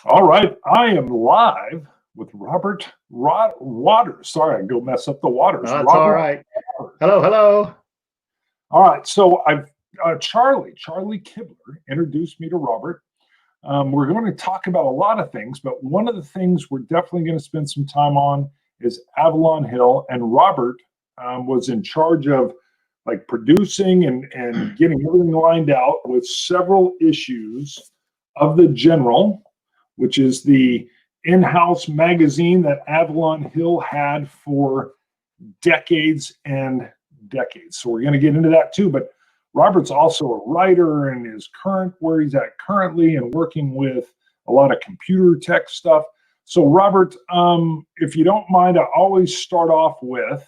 All right, I am live with Robert Waters. Sorry, I go mess up the Waters. That's all Robert right. Waters. Hello, hello. All right, so I've Charlie Kibler introduced me to Robert. We're going to talk about a lot of things, but one of the things we're definitely going to spend some time on is Avalon Hill. And Robert was in charge of like producing and getting everything lined out with several issues of the General, which is the in-house magazine that Avalon Hill had for decades and decades. So we're going to get into that too. But Robert's also a writer and is current where he's at currently and working with a lot of computer tech stuff. So Robert, if you don't mind, I always start off with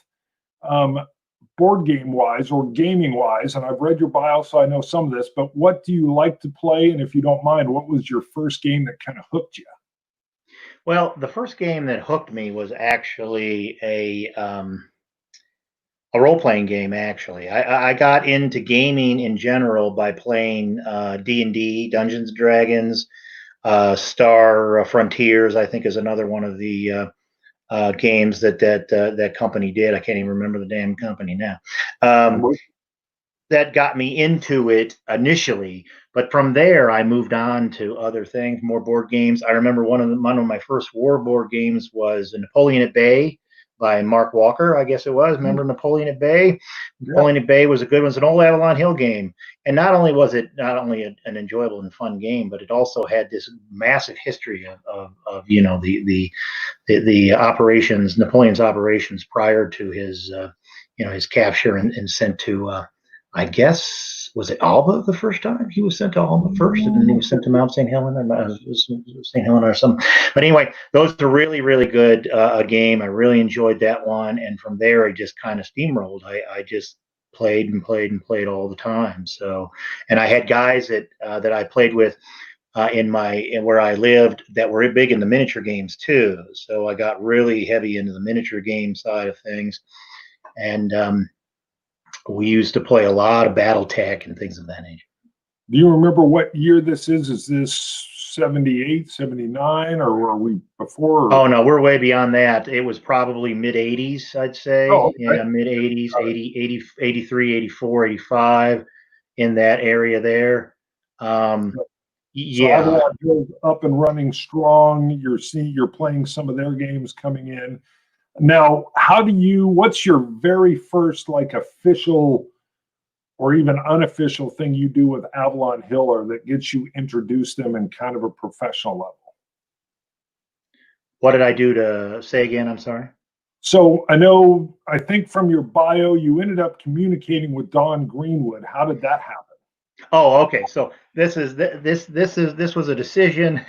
board game wise or gaming wise, and I've read your bio, so I know some of this, but what do you like to play? And if you don't mind, what was your first game that kind of hooked you? Well, the first game that hooked me was actually a role-playing game. Actually, I got into gaming in general by playing D&D, Dungeons and Dragons, Star Frontiers. I think is another one of the games that company did. I can't even remember the damn company now. That got me into it initially, but from there I moved on to other things, more board games. I remember one of my first war board games was Napoleon at Bay by Mark Walker, I guess it was. Remember Napoleon at Bay? Yeah. Napoleon at Bay was a good one. It's an old Avalon Hill game, and not only was it not only an enjoyable and fun game, but it also had this massive history of the operations, Napoleon's operations prior to his his capture and sent to. I guess was it Alba the first time he was sent to Alba first, and then he was sent to Mount St. Helena, St. Helena or something. But anyway, those are really really good a game. I really enjoyed that one, and from there I just kind of steamrolled. I just played and played and played all the time. So, and I had guys that I played with in where I lived that were big in the miniature games too. So I got really heavy into the miniature game side of things, and we used to play a lot of BattleTech and things of that nature. Do you remember what year this is? Is this 78, 79, or were we before? Or? Oh, no, we're way beyond that. It was probably mid 80s, I'd say. Oh, okay. Yeah, mid 80s, 80, 83, 84, 85, in that area there. So Avalon Hill's up and running strong. You're playing some of their games coming in. Now, what's your very first like official or even unofficial thing you do with Avalon Hill or that gets you introduced them in kind of a professional level? What did I do to say again? I'm sorry. So I think from your bio, you ended up communicating with Don Greenwood. How did that happen? Oh, okay. So this was a decision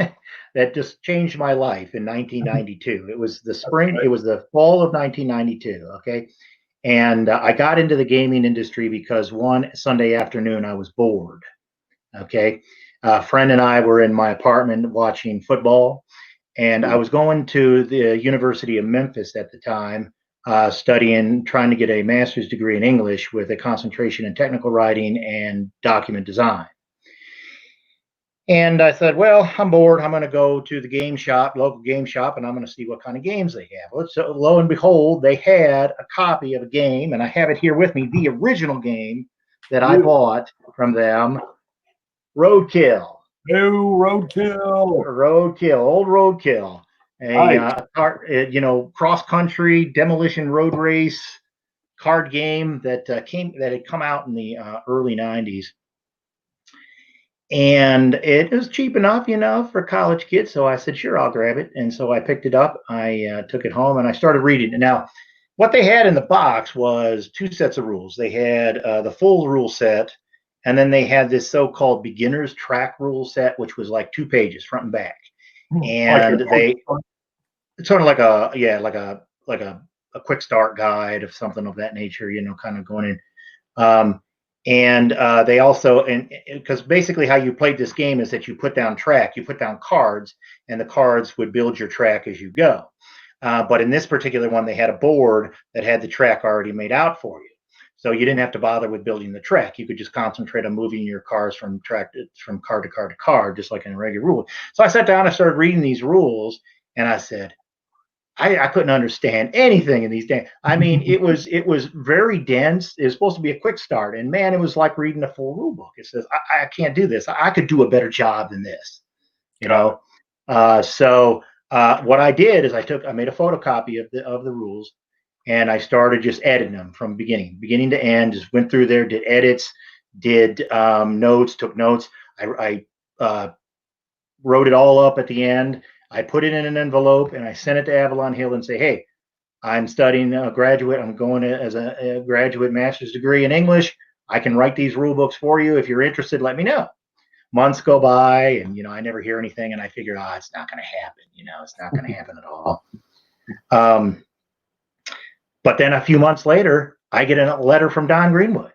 that just changed my life in 1992. It was the spring. It was the fall of 1992. Okay, and I got into the gaming industry because one Sunday afternoon I was bored. Okay, a friend and I were in my apartment watching football, and I was going to the University of Memphis at the time, studying, trying to get a master's degree in English with a concentration in technical writing and document design. And I said, well, I'm bored. I'm going to go to the local game shop, and I'm going to see what kind of games they have. So lo and behold, they had a copy of a game, and I have it here with me, the original game that I bought from them, Roadkill. New Roadkill. Old Roadkill. Cross-country demolition road race card game that had come out in the early 90s. And it was cheap enough, for college kids. So I said, sure, I'll grab it. And so I picked it up. I took it home and I started reading it. Now, what they had in the box was two sets of rules. They had the full rule set, and then they had this so-called beginner's track rule set, which was like 2 pages, front and back. And it's sort of like a quick start guide of something of that nature, kind of going in. And they also, because basically how you played this game is that you put down cards, and the cards would build your track as you go. But in this particular one, they had a board that had the track already made out for you. So you didn't have to bother with building the track. You could just concentrate on moving your cars from car to car to car, just like in a regular rule. So I sat down and started reading these rules, and I said, I couldn't understand anything in these days. I mean, it was very dense. It was supposed to be a quick start, and man, it was like reading a full rule book. It says, I can't do this. I could do a better job than this, you know. So what I did is I made a photocopy of the rules, and I started just editing them from beginning to end. Just went through there, did edits, did notes, took notes. I wrote it all up at the end. I put it in an envelope and I sent it to Avalon Hill and say, hey, I'm studying a graduate. I'm going as a graduate master's degree in English. I can write these rule books for you. If you're interested, let me know. Months go by, and I never hear anything, and I figured, it's not going to happen. It's not going to happen at all. But then a few months later, I get a letter from Don Greenwood,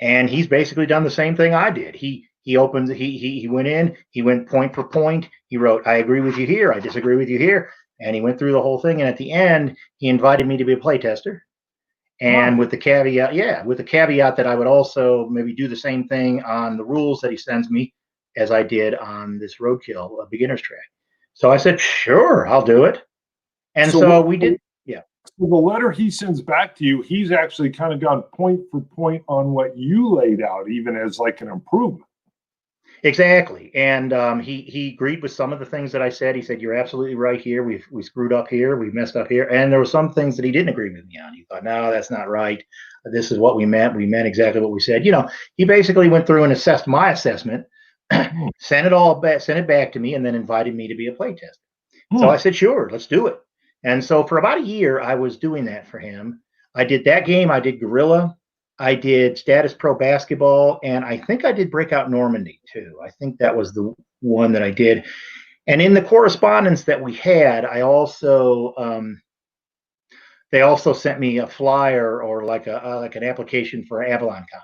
and he's basically done the same thing I did. He went in, he went point for point. He wrote, I agree with you here, I disagree with you here. And he went through the whole thing. And at the end, he invited me to be a playtester. And with the caveat, that I would also maybe do the same thing on the rules that he sends me as I did on this roadkill, a beginner's track. So I said, sure, I'll do it. And so we did. Yeah. So the letter he sends back to you, he's actually kind of gone point for point on what you laid out, even as like an improvement. Exactly. And he agreed with some of the things that I said. He said, you're absolutely right here. We screwed up here. We messed up here. And there were some things that he didn't agree with me on. He thought, no, that's not right. This is what we meant. We meant exactly what we said. He basically went through and assessed my assessment, sent it back to me, and then invited me to be a playtester. So I said, sure, let's do it. And so for about a year, I was doing that for him. I did that game. I did Gorilla. I did Status Pro Basketball, and I think I did Breakout Normandy too. I think that was the one that I did. And in the correspondence that we had, I also they also sent me a flyer or like an application for Avalon Con.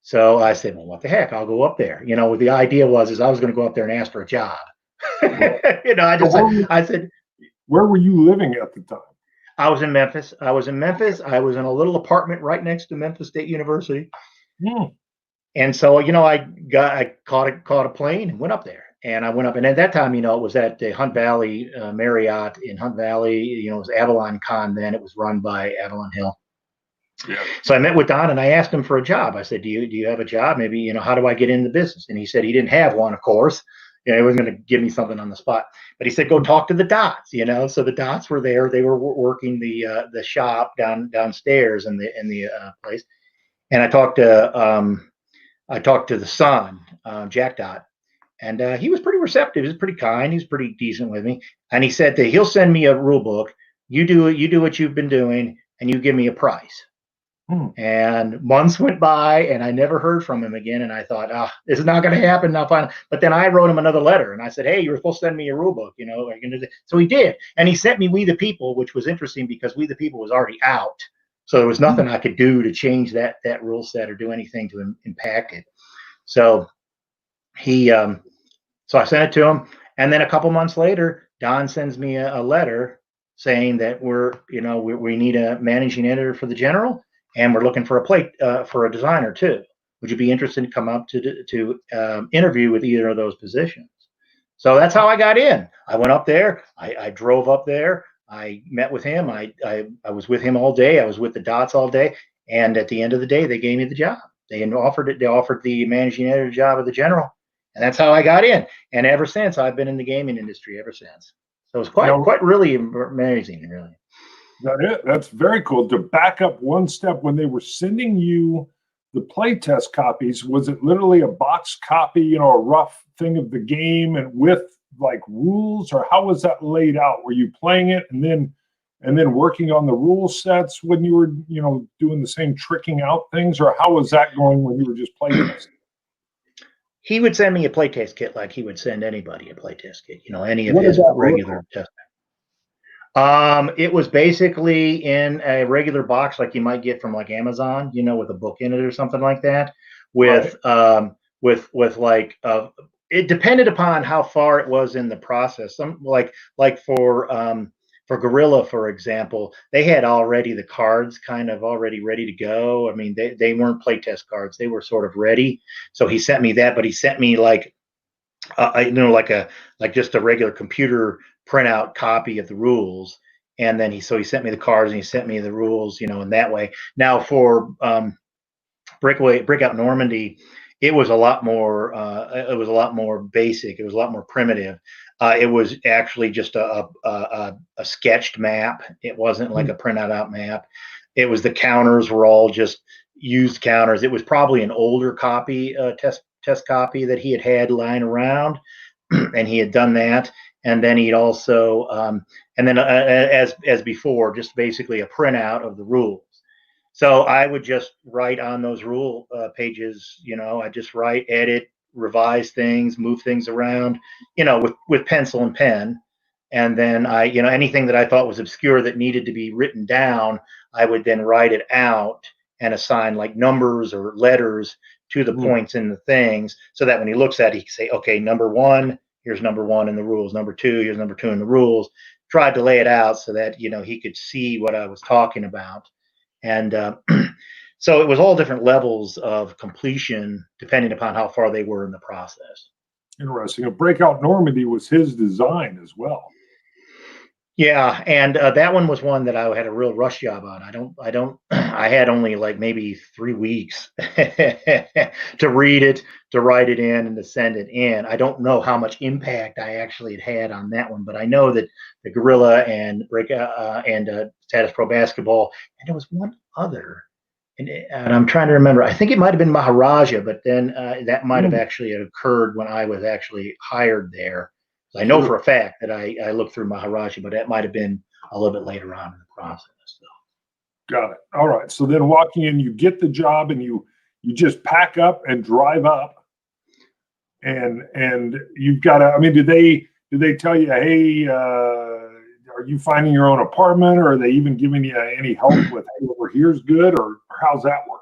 So I said, well, what the heck? I'll go up there. The idea was I was going to go up there and ask for a job. I said, where were you living at the time? I was in Memphis. I was in a little apartment right next to Memphis State University. And so, I caught a plane and went up there. And I went up, and at that time, it was at the Hunt Valley Marriott in Hunt Valley. It was Avalon Con then. It was run by Avalon Hill. Yeah. So I met with Don and I asked him for a job. I said, do you have a job? Maybe, how do I get in the business? And he said he didn't have one, of course. He wasn't going to give me something on the spot, but he said, go talk to the Dots, So the Dots were there. They were working the shop downstairs in the place. And I talked to the son, Jack Dot, and he was pretty receptive. He was pretty kind. He was pretty decent with me. And he said that he'll send me a rule book. You do what you've been doing, and you give me a price. And months went by, and I never heard from him again. And I thought, this is not going to happen now. But then I wrote him another letter, and I said, hey, you were supposed to send me a rule book, So he did, and he sent me We the People, which was interesting because We the People was already out, so there was nothing I could do to change that rule set or do anything to impact it. So so I sent it to him, and then a couple months later, Don sends me a letter saying that we need a managing editor for the General. And we're looking for a designer too. Would you be interested in come up to interview with either of those positions? So that's how I got in. I went up there. I drove up there. I met with him. I was with him all day. I was with the Dots all day. And at the end of the day, they gave me the job. They offered the managing editor job of the General, and that's how I got in. And ever since, I've been in the gaming industry ever since. So it's quite really amazing, really. That's very cool. To back up one step, when they were sending you the playtest copies, was it literally a box copy, a rough thing of the game and with like rules, or how was that laid out? Were you playing it and then working on the rule sets when you were, doing the same tricking out things, or how was that going when you were just playing this? He would send me a playtest kit like he would send anybody a playtest kit, any of his regular tests. It was basically in a regular box like you might get from like Amazon, with a book in it or something like that. With it depended upon how far it was in the process. Some like for for Gorilla, for example, they had already the cards kind of already ready to go. I mean, they weren't playtest cards; they were sort of ready. So he sent me that, but he sent me like like just a regular computer printout copy of the rules, and then he sent me the cards and he sent me the rules, in that way. Now for Breakout Normandy, it was a lot more. It was a lot more basic. It was a lot more primitive. It was actually just a sketched map. It wasn't like a printout out map. It was the counters were all just used counters. It was probably an older copy, test copy that he had lying around, and he had done that. And then he'd also, and then as before, just basically a printout of the rules. So I would just write on those rule pages. I just write, edit, revise things, move things around, with pencil and pen. And then anything that I thought was obscure that needed to be written down, I would then write it out and assign like numbers or letters to the points in the things, so that when he looks at it, he can say, okay, number one, here's number one in the rules. Number two, here's number two in the rules. Tried to lay it out so that, he could see what I was talking about. And so it was all different levels of completion depending upon how far they were in the process. Interesting. A Breakout Normandy was his design as well. Yeah, and that one was one that I had a real rush job on. I had only like maybe 3 weeks to read it, to write it in, and to send it in. I don't know how much impact I actually had on that one, but I know that the Gorilla and Breakout and Status Pro Basketball, and there was one other, and I'm trying to remember. I think it might have been Maharaja, but then that might have actually occurred when I was actually hired there. I know for a fact that I looked through Maharaja, but that might have been a little bit later on in the process. So. Got it. All right. So then walking in, you get the job and you just pack up and drive up, and you've got to. I mean, do they tell you, hey, are you finding your own apartment, or are they even giving you any help with, hey, over here's good, or how's that work?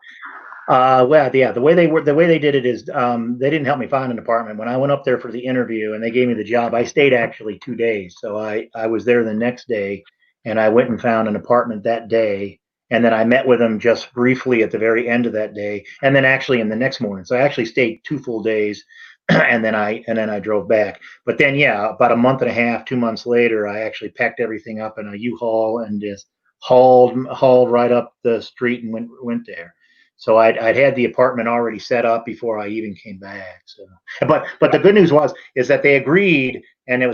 Well, yeah, the way they did it is they didn't help me find an apartment. When I went up there for the interview and they gave me the job, I stayed actually 2 days. So I was there the next day, and I went and found an apartment that day. And then I met with them just briefly at the very end of that day, and then actually in the next morning. So I actually stayed 2 full days, and then I drove back. But then, yeah, about a month and a half, 2 months later, I actually packed everything up in a U-Haul and just hauled right up the street and went there. So I'd had the apartment already set up before I even came back. So, but the good news is that they agreed, and I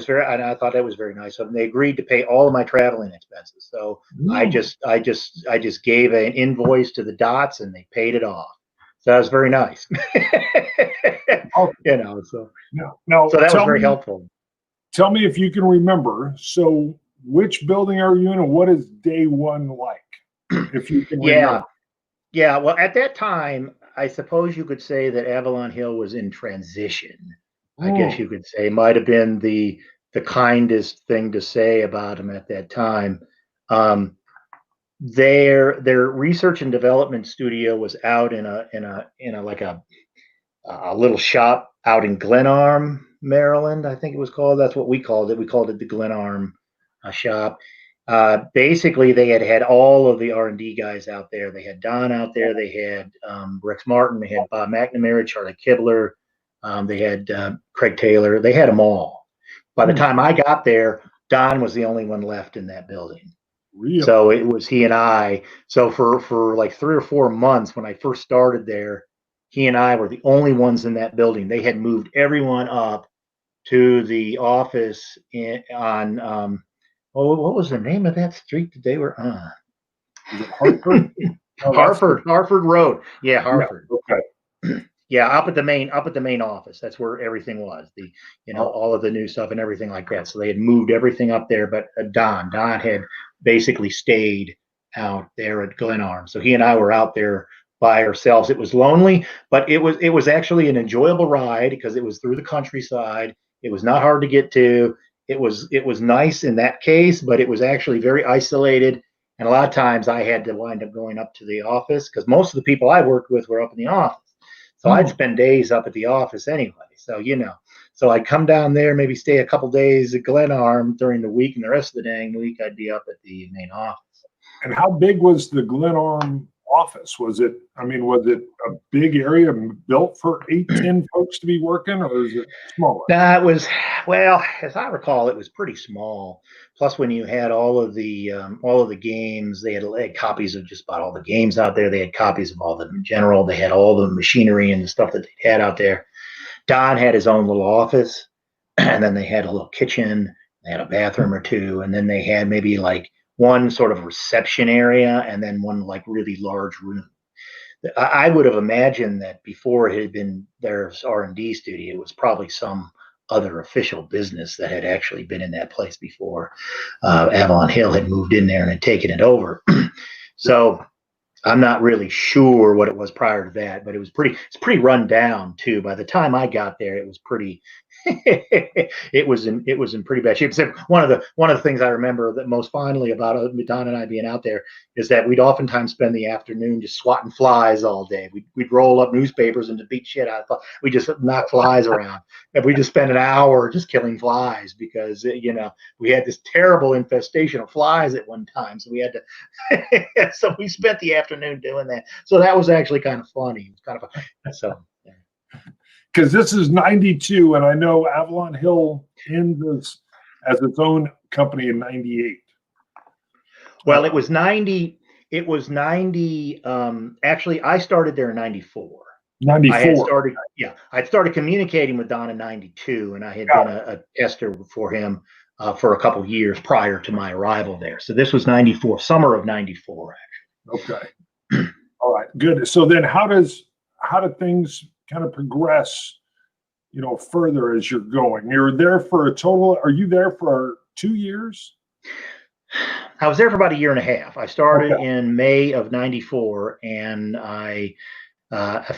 thought that was very nice of them. They agreed to pay all of my traveling expenses. So I just gave an invoice to the Dots, and they paid it off. So that was very nice. So that was very helpful. Tell me if you can remember. So which building are you in, and what is day one like? If you can remember. Yeah, well, at that time, I suppose you could say that Avalon Hill was in transition. I guess you could say might have been the kindest thing to say about them at that time. Their research and development studio was out in a like a little shop out in Glenarm, Maryland. I think it was called. That's what we called it. We called it the Glenarm shop. Basically, they had all of the R&D guys out there. They had Don out there. They had Rex Martin. They had Bob McNamara, Charlie Kibler. They had Craig Taylor. They had them all. By the time I got there, Don was the only one left in that building. Really? So it was he and I. So for like 3 or 4 months when I first started there, he and I were the only ones in that building. They had moved everyone up to the office on what was the name of that street that they were on? Is it Hartford? Hartford Road. Yeah, Hartford. Yeah, okay. Yeah, up at the main office. That's where everything was. All of the new stuff and everything like that. So they had moved everything up there, but Don had basically stayed out there at Glenarm. So he and I were out there by ourselves. It was lonely, but it was actually an enjoyable ride because it was through the countryside. It was not hard to get to. It was nice in that case, but it was actually very isolated. And a lot of times I had to wind up going up to the office because most of the people I worked with were up in the office. So I'd spend days up at the office anyway. So, So I'd come down there, maybe stay a couple days at Glenarm during the week, and the rest of the dang week I'd be up at the main office. And how big was the Glenarm office? Was it a big area built for 8-10 folks to be working, or is it smaller? No, it was, well, as I recall, it was pretty small. Plus, when you had all of the games, they had copies of just about all the games out there. They had copies of all the general. They had all the machinery and the stuff that they had out there. Don had his own little office, and then they had a little kitchen. They had a bathroom or two, and then they had maybe like one sort of reception area, and then one like really large room. I would have imagined that before it had been their R&D studio, it was probably some other official business that had actually been in that place before Avalon Hill had moved in there and had taken it over. So I'm not really sure what it was prior to that, but it's pretty run down too. By the time I got there, it was pretty it was in pretty bad shape. Except one of the things I remember that most fondly about Don and I being out there is that we'd oftentimes spend the afternoon just swatting flies all day. We'd roll up newspapers and just beat shit out of. We just knock flies around, and we just spend an hour just killing flies because we had this terrible infestation of flies at one time, so we had to. So we spent the afternoon doing that. So that was actually kind of funny. It was kind of so. Yeah. Because this is 92, and I know Avalon Hill ends as its own company in 98. Well, it was 90. It was 90. Actually, I started there in 94. 94. I'd started communicating with Don in 92, and I had been a tester for him for a couple years prior to my arrival there. So this was 94, summer of 94, actually. Okay. All right, good. So then how do things kind of progress, further as you're going? You're there for a total, are you there for 2 years? I was there for about a year and a half. I started in May of 94, and I,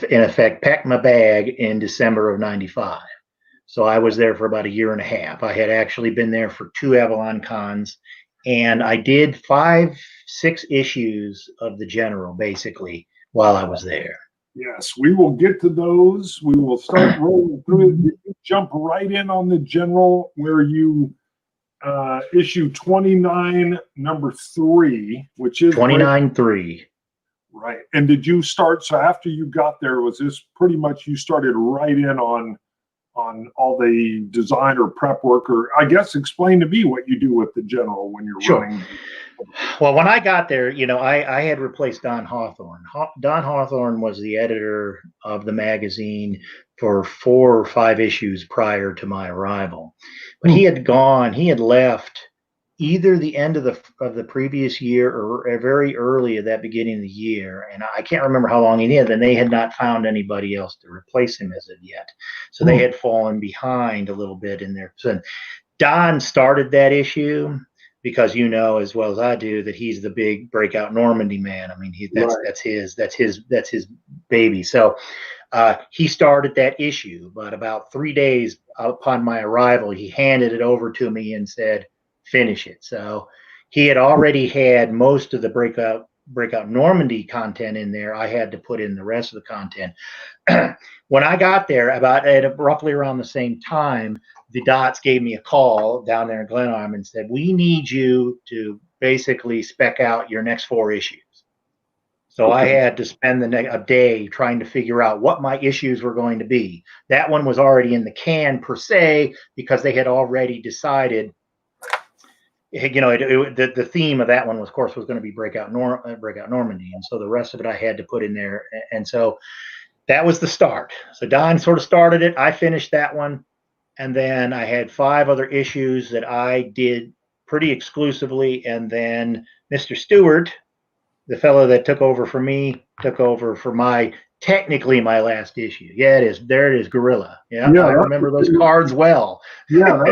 in effect, packed my bag in December of 95. So I was there for about a year and a half. I had actually been there for 2 Avalon cons, and I did 5-6 issues of the General, basically, while I was there. Yes, we will get to those. We will start rolling through it. You jump right in on the General where you issue 29, number 3, which is 29-3. Right. And did you start, so after you got there, was this pretty much you started right in on all the design or prep work? Or I guess explain to me what you do with the General when you're running. Well, when I got there, I had replaced Don Hawthorne. Don Hawthorne was the editor of the magazine for 4 or 5 issues prior to my arrival. But he had left either the end of the previous year or very early at that beginning of the year. And I can't remember how long he did, and they had not found anybody else to replace him as of yet. So they had fallen behind a little bit in there. So Don started that issue, because as well as I do that he's the big breakout Normandy man. I mean, that's his baby. So he started that issue, but about 3 days upon my arrival, he handed it over to me and said, "Finish it." So he had already had most of the breakout Normandy content in there. I had to put in the rest of the content. When I got there, at roughly around the same time, the Dots gave me a call down there in Glenarm and said, "We need you to basically spec out your next 4 issues." So I had to spend a day trying to figure out what my issues were going to be. That one was already in the can per se, because they had already decided, the theme of that one was, of course, was going to be breakout Normandy, and so the rest of it I had to put in there, and so that was the start. So Don sort of started it. I finished that one. And then I had 5 other issues that I did pretty exclusively. And then Mr. Stewart, the fellow that took over for me, took over for technically my last issue. Yeah, it is. There it is, Gorilla. Yeah, I remember those cards well. Yeah,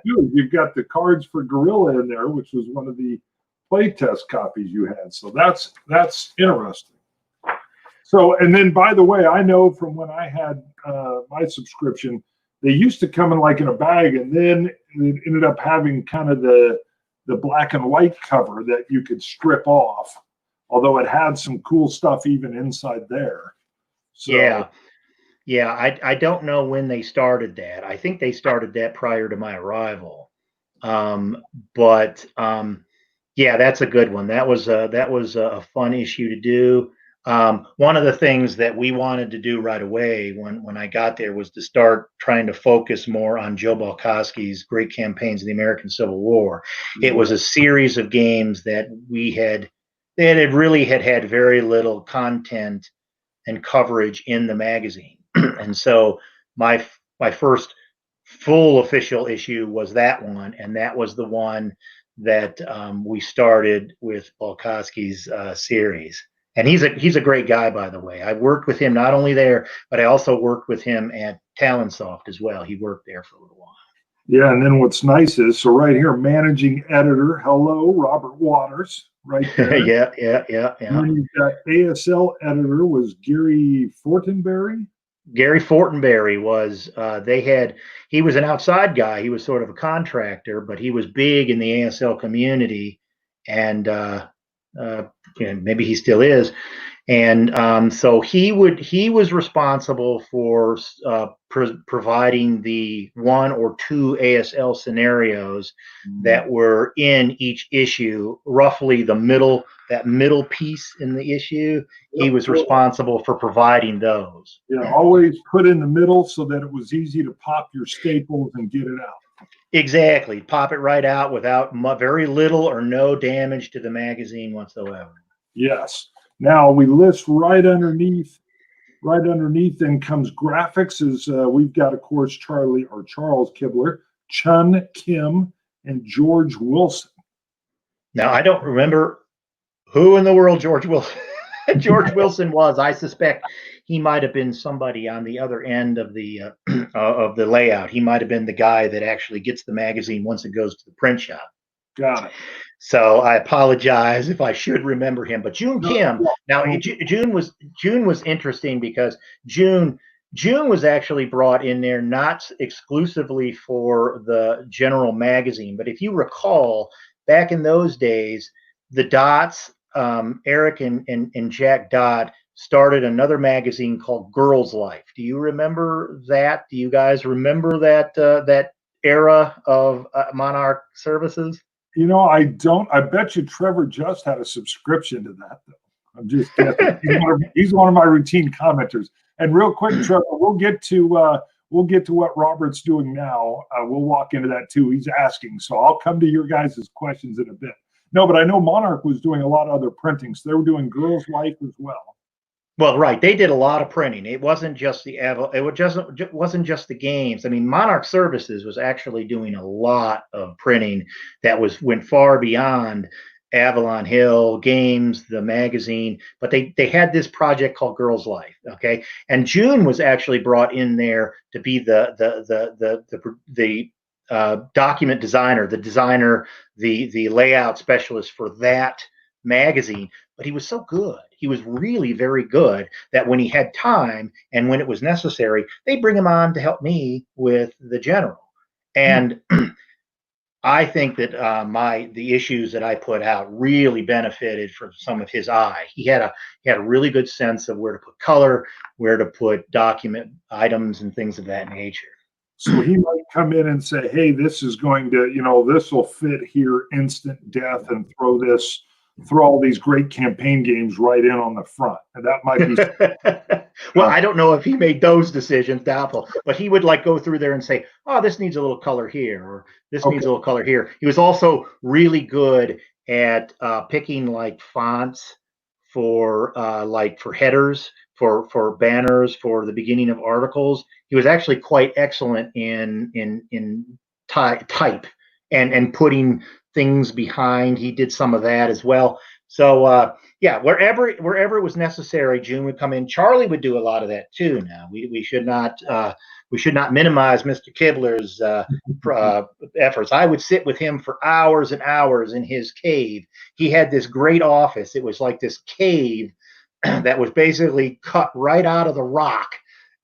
you've got the cards for Gorilla in there, which was one of the playtest copies you had. So that's interesting. So, and then by the way, I know from when I had my subscription, they used to come in like in a bag, and then it ended up having kind of the black and white cover that you could strip off, although it had some cool stuff even inside there. So, yeah. Yeah, I don't know when they started that. I think they started that prior to my arrival. But yeah, that's a good one. That was a fun issue to do. One of the things that we wanted to do right away when I got there was to start trying to focus more on Joe Balkowski's Great Campaigns of the American Civil War. It was a series of games that we had that had really had very little content and coverage in the magazine. And so my first full official issue was that one, and that was the one that we started with Balkowski's series. And he's a great guy, by the way. I worked with him not only there, but I also worked with him at Talonsoft as well. He worked there for a little while. Yeah, and then what's nice is, so right here, managing editor, hello, Robert Waters, right there. Yeah. And then you've got ASL editor was Gary Fortenberry. Gary Fortenberry was he was an outside guy. He was sort of a contractor, but he was big in the ASL community, and maybe he still is. And so he was responsible for providing the one or two ASL scenarios that were in each issue, roughly that middle piece in the issue. He was responsible for providing those. Yeah, always put in the middle so that it was easy to pop your staples and get it out. Exactly. Pop it right out without very little or no damage to the magazine whatsoever. Yes. Now we list right underneath then comes graphics is we've got, of course, Charles Kibler, Chun Kim, and George Wilson. Now, I don't remember who in the world George Wilson was. I suspect he might have been somebody on the other end of the layout. He might have been the guy that actually gets the magazine once it goes to the print shop. Got it. So I apologize if I should remember him. But June Kim. Now June was interesting because June was actually brought in there not exclusively for the general magazine, but if you recall, back in those days, the Dots, Eric and Jack Dot started another magazine called Girls Life. Do you remember that? Do you guys remember that era of Monarch services? I don't. I bet you Trevor just had a subscription to that, though. I'm just guessing. He's one of my routine commenters. And real quick, Trevor, we'll get to what Robert's doing now. We'll walk into that too. He's asking, so I'll come to your guys' questions in a bit. No, but I know Monarch was doing a lot of other printing, so they were doing Girls Life as well. Well, right. They did a lot of printing. It wasn't just wasn't just the games. I mean, Monarch Services was actually doing a lot of printing that went far beyond Avalon Hill Games, the magazine. But they had this project called Girls Life. Okay, and June was actually brought in there to be the document designer, the layout specialist for that magazine. But he was so good. He was really very good that when he had time and when it was necessary, they bring him on to help me with the general. And I think that the issues that I put out really benefited from some of his eye. He had a really good sense of where to put color, where to put document items and things of that nature. So he might come in and say, hey, this is going to, this will fit here, instant death, and throw all these great campaign games right in on the front. And that might be. Well, I don't know if he made those decisions, doubtful, but he would go through there and say, oh, this needs a little color here, or this needs a little color here. He was also really good at picking fonts for for headers, for banners, for the beginning of articles. He was actually quite excellent in type and putting things behind. He did some of that as well. So wherever it was necessary, June would come in. Charlie would do a lot of that too. Now we should not minimize Mr. Kibler's efforts. I would sit with him for hours and hours in his cave. He had this great office. It was like this cave that was basically cut right out of the rock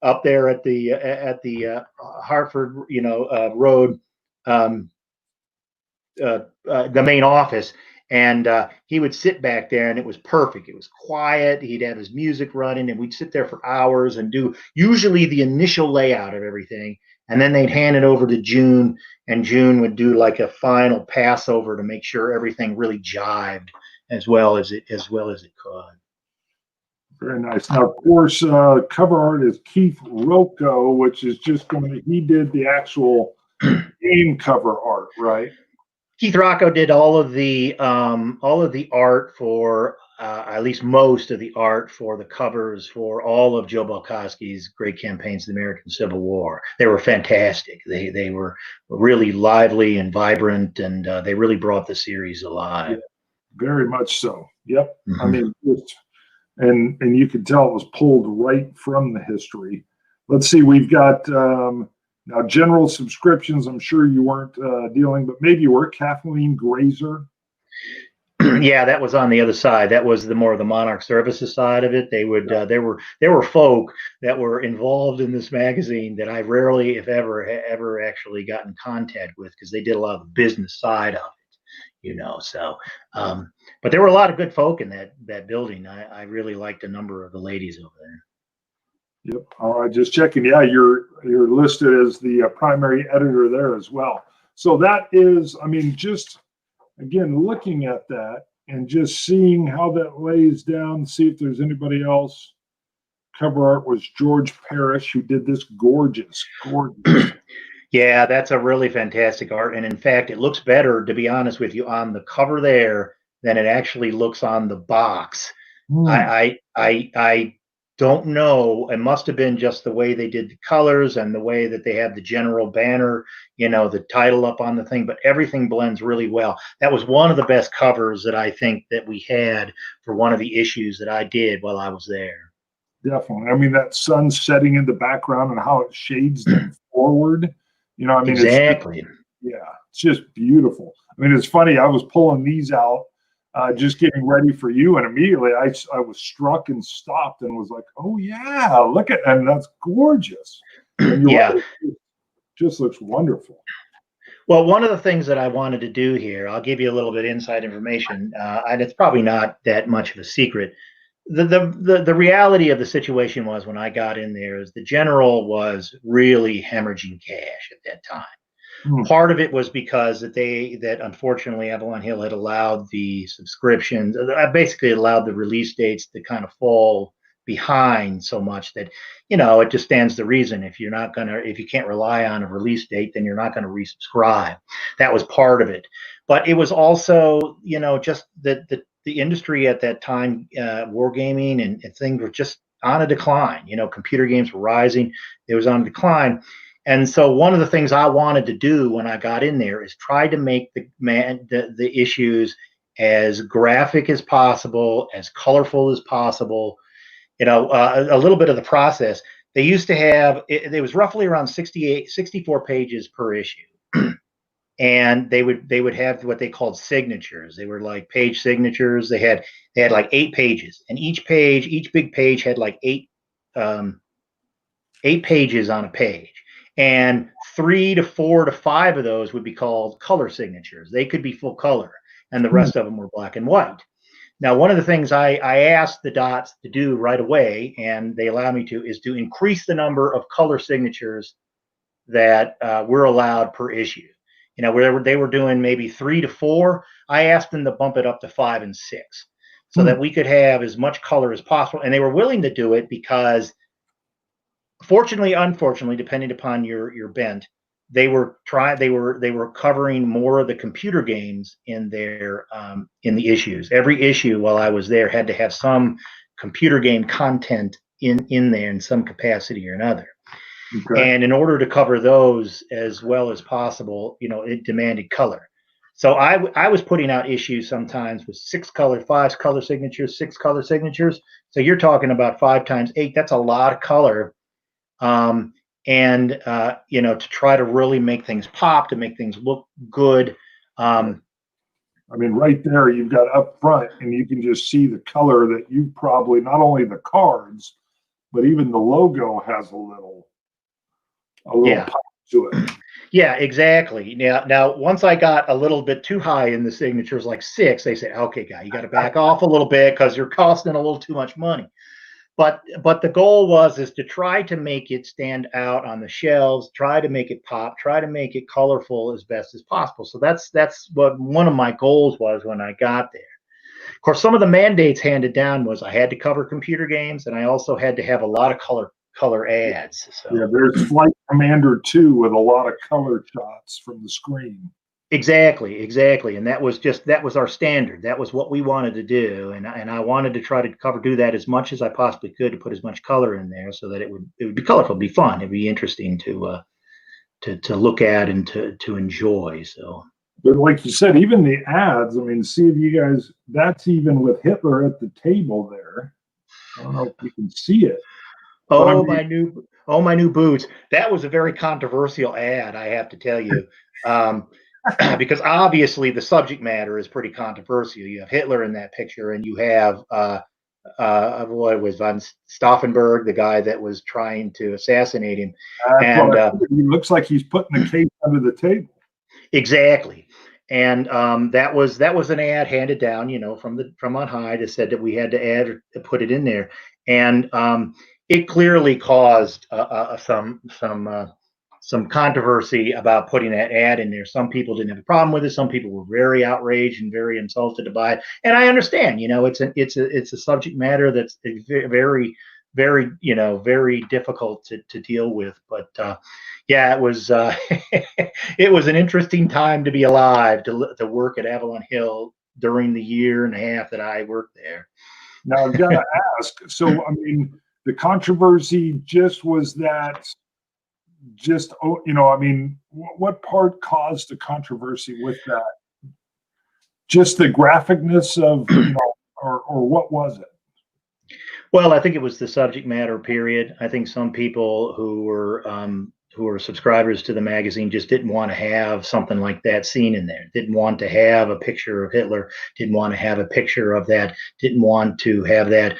up there at the Hartford Road. The main office, And he would sit back there, and it was perfect. It was quiet. He'd have his music running, and we'd sit there for hours and do usually the initial layout of everything, and then they'd hand it over to June, and June would do like a final passover to make sure everything really jived as well as it could. Very nice. Now, of course, cover art is Keith Rocco, which is just he did the actual game cover art, right? Keith Rocco did all of the art for at least most of the art for the covers for all of Joe Balkowski's great campaigns of the American Civil War. They were fantastic. They were really lively and vibrant, and they really brought the series alive. Yeah, very much so. Yep. Mm-hmm. I mean, and you could tell it was pulled right from the history. Let's see. We've got now general subscriptions. I'm sure you weren't dealing, but maybe you were. Kathleen Grazer. Yeah, that was on the other side. That was the more of the Monarch Services side of it. They would there were folk that were involved in this magazine that I rarely, if ever actually got in contact with, because they did a lot of the business side of it, So, but there were a lot of good folk in that building. I really liked a number of the ladies over there. Yep. All right, just checking. Yeah, you're listed as the primary editor there as well. So that is, I mean, just again, looking at that and just seeing how that lays down, see if there's anybody else. Cover art was George Parrish, who did this gorgeous. Yeah, that's a really fantastic art. And in fact, it looks better, to be honest with you, on the cover there than it actually looks on the box. I don't know. It must have been just the way they did the colors and the way that they have the general banner, the title up on the thing, but everything blends really well. That was one of the best covers that I think that we had for one of the issues that I did while I was there. Definitely. I mean, that sun setting in the background and how it shades them forward. I mean, exactly. It's just beautiful. I mean, it's funny. I was pulling these out, just getting ready for you, and immediately I was struck and stopped and was like, "Oh yeah, look at and that's gorgeous." And yeah, right, it just looks wonderful. Well, one of the things that I wanted to do here, I'll give you a little bit of inside information, and it's probably not that much of a secret. The reality of the situation was when I got in there is the general was really hemorrhaging cash at that time. Part of it was because that unfortunately Avalon Hill had allowed the subscriptions, basically allowed the release dates to kind of fall behind so much that it just stands to reason if you can't rely on a release date, then you're not going to resubscribe. That was part of it, but it was also just that the industry at that time, wargaming and things were just on a decline. Computer games were rising, it was on a decline. And so one of the things I wanted to do when I got in there is try to make the issues as graphic as possible, as colorful as possible. A little bit of the process. They used to have it was roughly around 64 pages per issue. And they would have what they called signatures. They were like page signatures. They had like 8 pages, and each big page had like 8 pages on a page. And 3 to 4 to 5 of those would be called color signatures. They could be full color, and the rest of them were black and white. Now, one of the things I asked the dots to do right away, and they allow me to, is to increase the number of color signatures that were allowed per issue. Where they were doing maybe 3 to 4, I asked them to bump it up to 5 and 6, so that we could have as much color as possible. And they were willing to do it because, fortunately, unfortunately, depending upon your bent, they were covering more of the computer games in the issues. Every issue while I was there had to have some computer game content in there in some capacity or another. Okay. And in order to cover those as well as possible, it demanded color. So I was putting out issues sometimes with 5 color signatures, 6 color signatures. So you're talking about 5 times 8. That's a lot of color. To try to really make things pop, to make things look good. I mean, right there, you've got up front, and you can just see the color that you probably, not only the cards, but even the logo has a little pop to it. Yeah, exactly. Now, once I got a little bit too high in the signatures, like 6, they say, "Okay, guy, you got to back off a little bit because you're costing a little too much money." But the goal is to try to make it stand out on the shelves, try to make it pop, try to make it colorful as best as possible. So that's what one of my goals was when I got there. Of course, some of the mandates handed down was I had to cover computer games, and I also had to have a lot of color ads. Yeah, So there's Flight Commander 2 with a lot of color shots from the screen. exactly, and that was our standard. That was what we wanted to do, and I wanted to try to do that as much as I possibly could to put as much color in there so that it would be colorful, be fun, it'd be interesting to look at and to enjoy. So. But like you said, even the ads, I mean, see if you guys, that's even with Hitler at the table there. I don't know if you can see it. But I Oh, mean, my new boots. That was a very controversial ad, I have to tell you. Um, because obviously the subject matter is pretty controversial. You have Hitler in that picture, and you have what was von Stauffenberg, the guy that was trying to assassinate him, that's and what I figured. He looks like he's putting the case under the table. exactly. And that was an ad handed down, from on high that said that we had to add or put it in there, and it clearly caused some controversy about putting that ad in there. Some people didn't have a problem with it. Some people were very outraged and very insulted by it. And I understand, it's a subject matter that's very, very, very difficult to deal with. But yeah, it was it was an interesting time to be alive to work at Avalon Hill during the year and a half that I worked there. Now I've got to ask. So I mean, the controversy just was that just I mean, what part caused the controversy with that? Just the graphicness of or what was it? Well, I think it was the subject matter. Period. I think some people who were subscribers to the magazine just didn't want to have something like that seen in there. Didn't want to have a picture of Hitler. Didn't want to have a picture of that. Didn't want to have that.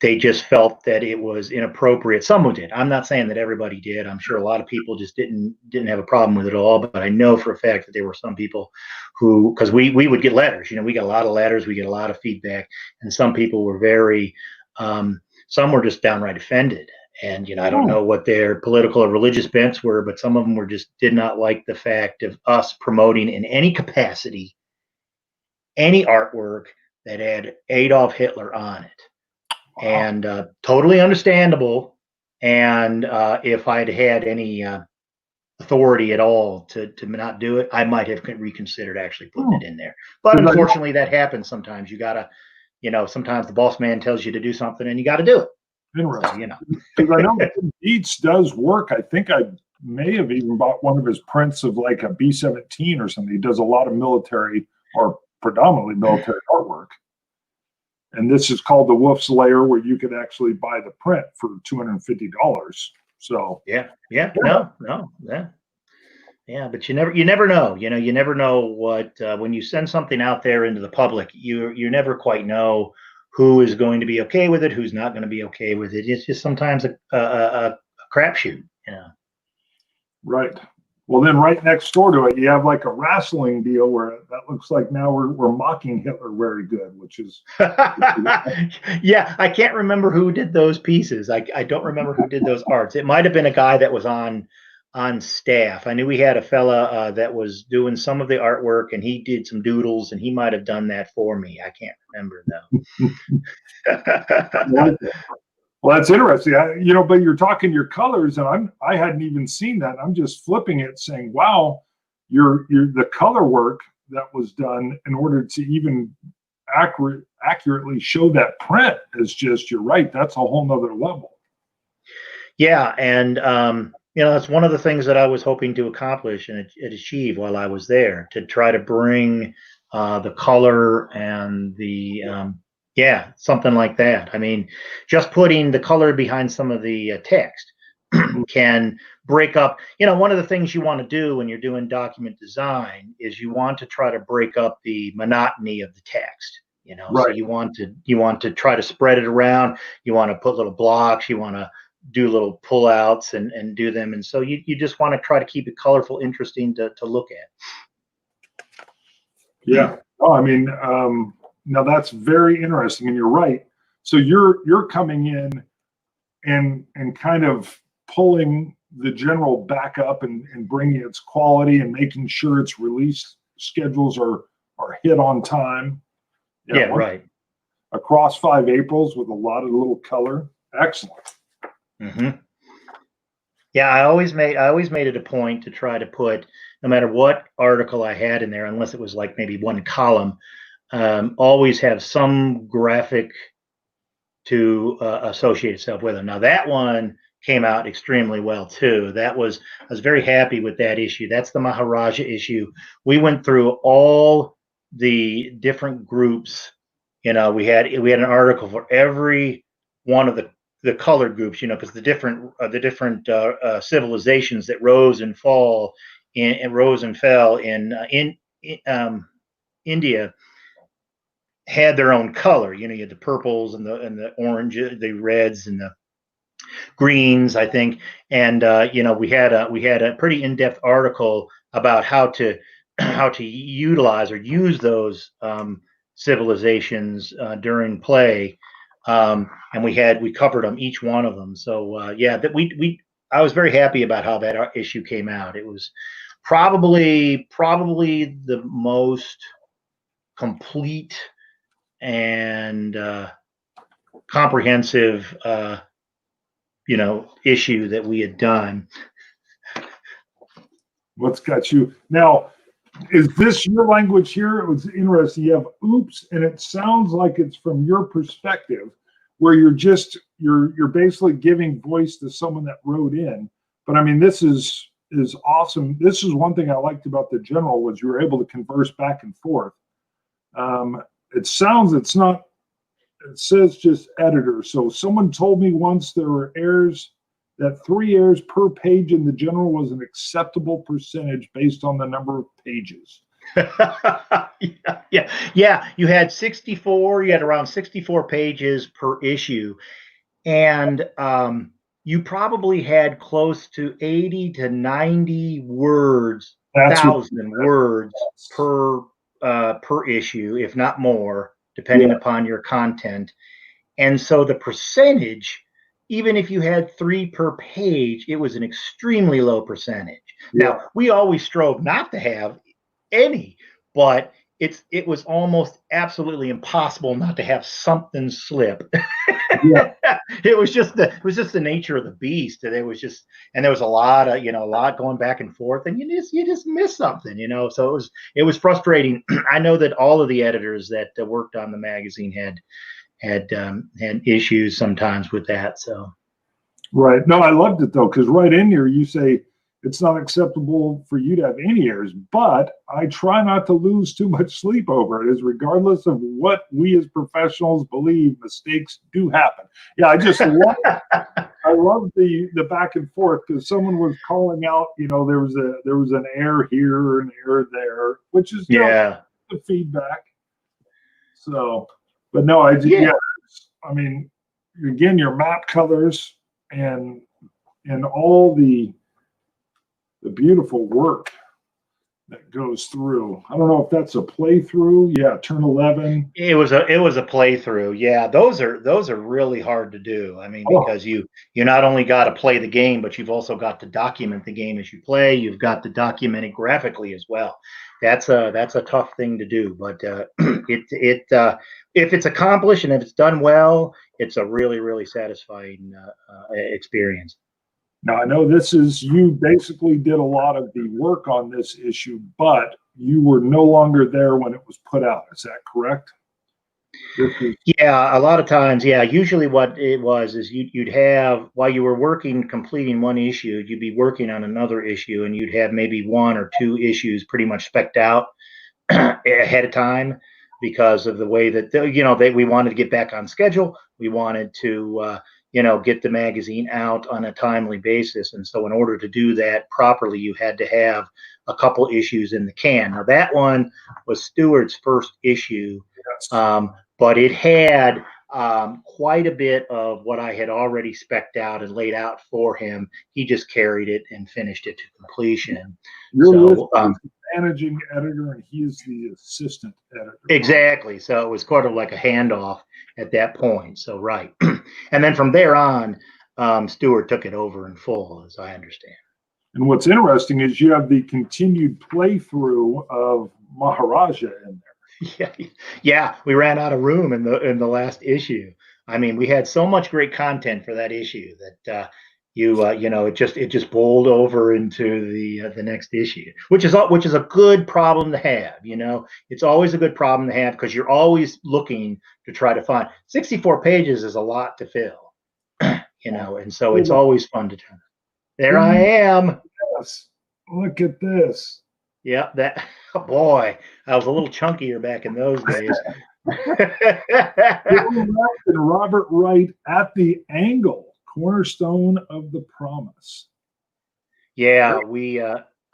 They just felt that it was inappropriate. Some did. I'm not saying that everybody did. I'm sure a lot of people just didn't have a problem with it all. But I know for a fact that there were some people who, because we would get letters. We get a lot of letters. We get a lot of feedback, and some people were very. Some were just downright offended. And I don't know what their political or religious bents were, but some of them did not like the fact of us promoting in any capacity any artwork that had Adolf Hitler on it. Wow. And totally understandable. And if I'd had any authority at all to not do it, I might have reconsidered actually putting it in there. But unfortunately, that happens sometimes. You gotta, sometimes the boss man tells you to do something, and you got to do it. Interesting. Because I know Beats does work. I think I may have even bought one of his prints of like a B-17 or something. He does a lot of military or predominantly military artwork. And this is called the Wolf's Lair, where you could actually buy the print for $250. So yeah, but you never know. You never know what when you send something out there into the public, you never quite know who is going to be okay with it, who's not going to be okay with it. It's just sometimes a crapshoot, Right. Well, then right next door to it, you have like a wrestling deal where that looks like now we're mocking Hitler very good, which is. Yeah, I can't remember who did those pieces. I don't remember who did those arts. It might have been a guy that was on staff. I knew we had a fella that was doing some of the artwork, and he did some doodles, and he might have done that for me. I can't remember though. Well, that's interesting. But you're talking your colors, and I hadn't even seen that. I'm just flipping it, saying, "Wow, the color work that was done in order to even accurately show that print is just. You're right. That's a whole nother level." Yeah, and that's one of the things that I was hoping to accomplish and achieve while I was there, to try to bring the color and the something like that. I mean, just putting the color behind some of the text can break up. One of the things you want to do when you're doing document design is you want to try to break up the monotony of the text. Right. So you want to try to spread it around. You want to put little blocks. You want to do little pullouts and do them. And so you just want to try to keep it colorful, interesting to look at. Yeah. Oh, I mean, now that's very interesting, and you're right. So you're coming in and kind of pulling the general back up and bringing its quality and making sure its release schedules are hit on time. Yeah, right. Across 5 Aprils with a lot of little color. Excellent. Mm-hmm. Yeah, I always made it a point to try to put, no matter what article I had in there, unless it was like maybe one column, always have some graphic to associate itself with them. Now that one came out extremely well too. I was very happy with that issue. That's the Maharaja issue. We went through all the different groups. We had an article for every one of the colored groups. Because the different civilizations that rose and fell in India had their own color. You had the purples and the orange, the reds and the greens, I think. And we had a pretty in-depth article about how to utilize or use those civilizations during play. And we covered them, each one of them. So I was very happy about how that issue came out. It was probably the most complete and comprehensive issue that we had done. What's got you now? Is this your language here? It was interesting. You have oops, and it sounds like it's from your perspective, where you're basically giving voice to someone that wrote in. But I mean, this is awesome. This is one thing I liked about the general, was you were able to converse back and forth. It says just editor. So someone told me once there were errors, that 3 errors per page in the general was an acceptable percentage based on the number of pages. Yeah. You had 64. You had around 64 pages per issue, and you probably had close to 80 to 90 words, 1,000 words per issue, if not more, depending upon your content. And so the percentage, even if you had 3 per page, it was an extremely low percentage. Yeah. Now, we always strove not to have any, but it was almost absolutely impossible not to have something slip. Yeah. It was just the nature of the beast. And there was a lot going back and forth, and you just miss something, so it was frustrating. I know that all of the editors that worked on the magazine had issues sometimes with that. So, right. No, I loved it though, because right in here you say it's not acceptable for you to have any errors, but I try not to lose too much sleep over it. Is regardless of what we as professionals believe, mistakes do happen. Yeah, I just love I love the back and forth, because someone was calling out, there was an error here or an error there, which is the feedback. So, but no, I mean, again, your map colors and all the beautiful work that goes through. I don't know if that's a playthrough. Yeah, turn 11. It was a playthrough. Yeah, those are really hard to do. I mean, because you not only got to play the game, but you've also got to document the game as you play. You've got to document it graphically as well. That's a tough thing to do, but if it's accomplished and if it's done well, it's a really, really satisfying experience. Now, I know you basically did a lot of the work on this issue, but you were no longer there when it was put out. Is that correct? Yeah, a lot of times, yeah. Usually what it was is you'd have, while you were completing one issue, you'd be working on another issue, and you'd have maybe 1 or 2 issues pretty much spec'd out ahead of time, because of the way that, we wanted to get back on schedule. We wanted to, get the magazine out on a timely basis. And so in order to do that properly, you had to have a couple issues in the can. Now, that one was Stewart's first issue, but it had, quite a bit of what I had already spec'd out and laid out for him. He just carried it and finished it to completion. You're So listed as the managing editor, and he is the assistant editor. exactly. So it was kind of like a handoff at that point. So right, and then from there on, Stewart took it over in full, as I understand. And what's interesting is you have the continued playthrough of Maharaja in there. Yeah. We ran out of room in the last issue. I mean, we had so much great content for that issue that it just bowled over into the next issue, which is a good problem to have. It's always a good problem to have because you're always looking to try to find 64 pages is a lot to fill, and so it's always fun to turn. There I am. Yes. Look at this. Yeah, boy, I was a little chunkier back in those days. And Robert Wright at the angle, cornerstone of the promise. Yeah,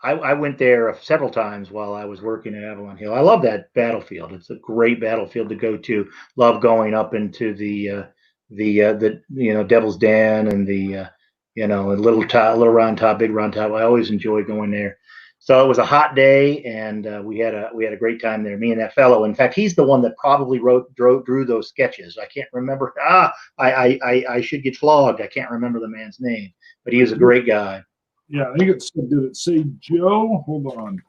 I went there several times while I was working at Avalon Hill. I love that battlefield. It's a great battlefield to go to. Love going up into the Devil's Den and the little round top, big round top. I always enjoy going there. So it was a hot day, and we had a great time there. Me and that fellow. In fact, he's the one that probably drew those sketches. I can't remember. I should get flogged. I can't remember the man's name, but he was a great guy. Yeah, I think did it say Joe? Hold on.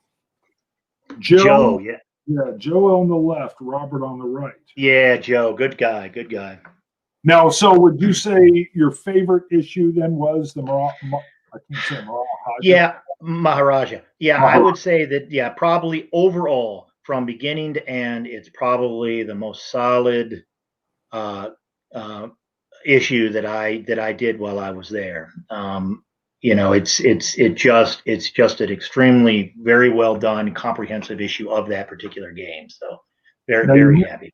Joe, yeah. Yeah, Joe on the left, Robert on the right. Yeah, Joe, good guy. Now, so would you say your favorite issue then was the Maharaja? Yeah, Maharaja. Yeah, I would say that, probably overall, from beginning to end, it's probably the most solid issue that I did while I was there. It's just an extremely very well done, comprehensive issue of that particular game. So very happy.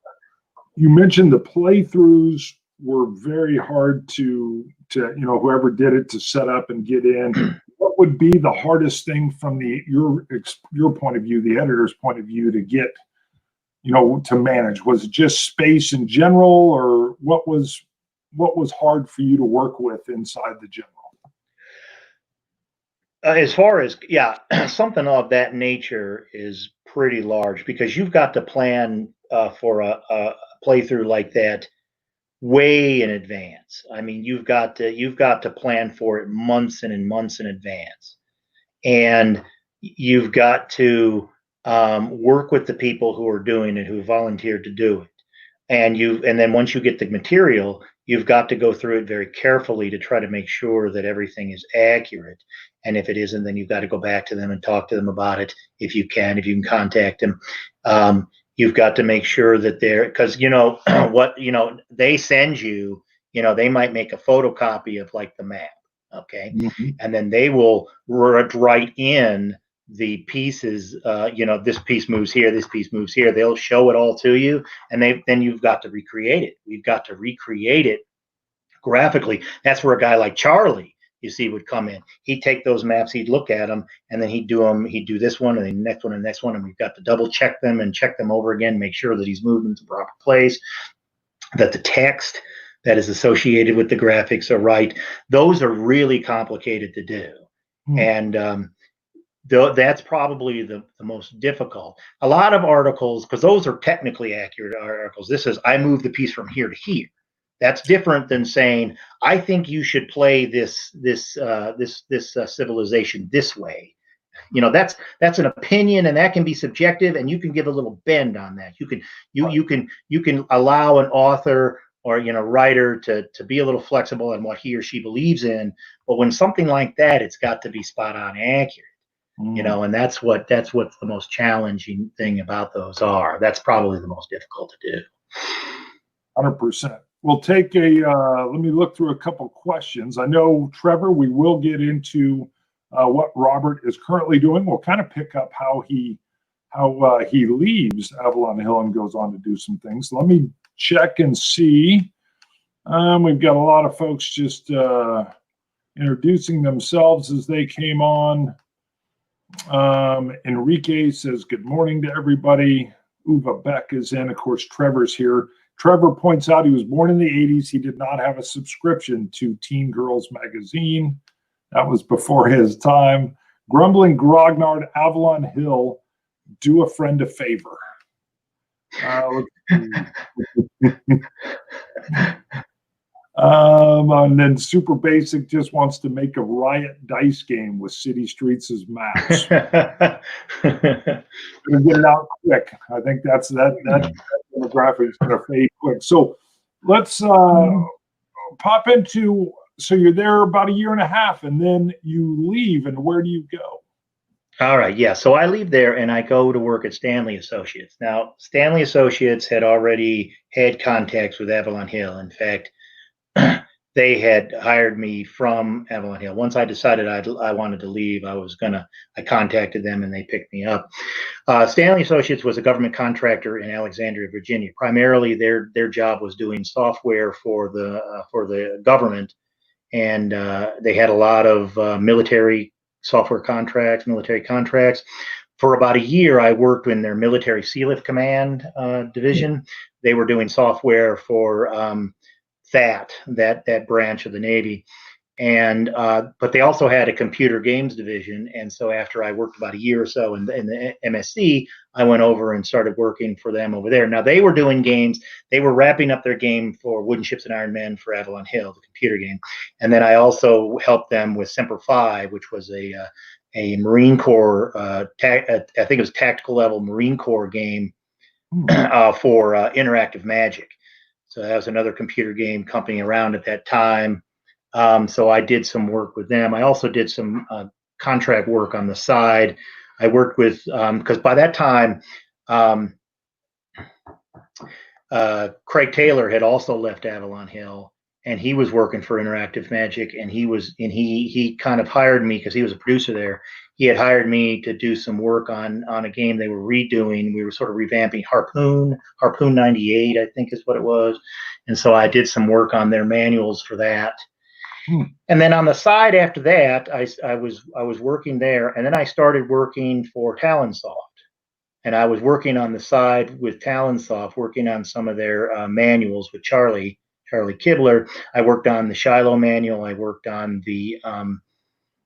You mentioned the playthroughs were very hard to whoever did it to set up and get in. What would be the hardest thing from your point of view, the editor's point of view, to get to manage? Was it just space in general, or what was hard for you to work with inside the general? As far as something of that nature is pretty large because you've got to plan for a playthrough like that way in advance. I mean, you've got to plan for it months and months in advance, and you've got to work with the people who are doing it, who volunteered to do it, and then once you get the material, you've got to go through it very carefully to try to make sure that everything is accurate. And if it isn't, then you've got to go back to them and talk to them about it if you can contact them. You've got to make sure that because they send you, they might make a photocopy of like the map, okay, and then they will write in the pieces. This piece moves here, this piece moves here. They'll show it all to you, and then you've got to recreate it. We've got to recreate it graphically. That's where a guy like Charlie, you see, would come in. He'd take those maps, he'd look at them, and then he'd do this one and the next one and the next one, and we've got to double check them and check them over again, make sure that he's moved into the proper place, that the text that is associated with the graphics are right. Those are really complicated to do. And that's probably the most difficult. A lot of articles, because those are technically accurate articles. This is, I move the piece from here to here. That's different than saying, I think you should play this civilization this way. That's an opinion, and that can be subjective, and you can give a little bend on that. You can allow an author or writer to be a little flexible on what he or she believes in. But when something like that, it's got to be spot on accurate. And that's what's the most challenging thing about those are. That's probably the most difficult to do. 100%. We'll take let me look through a couple questions. I know, Trevor, we will get into what Robert is currently doing. We'll kind of pick up how he leaves Avalon Hill and goes on to do some things. Let me check and see. We've got a lot of folks just introducing themselves as they came on. Enrique says good morning to everybody. Uva Beck is in. Of course, Trevor's here. Trevor points out he was born in the 80s. He did not have a subscription to Teen Girls Magazine. That was before his time. Grumbling Grognard, Avalon Hill, do a friend a favor. And then Super Basic just wants to make a Riot dice game with City Streets as maps. Gonna get it out quick. I think that demographic is gonna fade quick. So let's pop into. So you're there about a year and a half, and then you leave. And where do you go? All right, yeah. So I leave there and I go to work at Stanley Associates. Now, Stanley Associates had already had contacts with Avalon Hill. In fact, they had hired me from Avalon Hill. Once I decided I wanted to leave, I contacted them and they picked me up. Stanley Associates was a government contractor in Alexandria, Virginia. Primarily, their job was doing software for the government, and they had a lot of military software contracts, military contracts. For about a year, I worked in their military Sealift Command division. They were doing software for that branch of the Navy, and but they also had a computer games division. And so after I worked about a year or so in the MSC, I went over and started working for them over there. Now they were doing games. They were wrapping up their game for Wooden Ships and Iron Men for Avalon Hill, the computer game. And then I also helped them with Semper Fi, which was a Marine Corps, I think it was tactical level Marine Corps game for Interactive Magic. So that was another computer game company around at that time. So I did some work with them. I also did some contract work on the side. I worked with, because by that time, Craig Taylor had also left Avalon Hill, and he was working for Interactive Magic, and he kind of hired me because he was a producer there. He had hired me to do some work on a game they were redoing. We were sort of revamping Harpoon 98, I think is what it was. And so I did some work on their manuals for that. And then on the side after that, I was working there, and then I started working for Talonsoft. And I was working on the side with Talonsoft, working on some of their manuals with Charlie Kibler. I worked on the Shiloh manual. I worked on the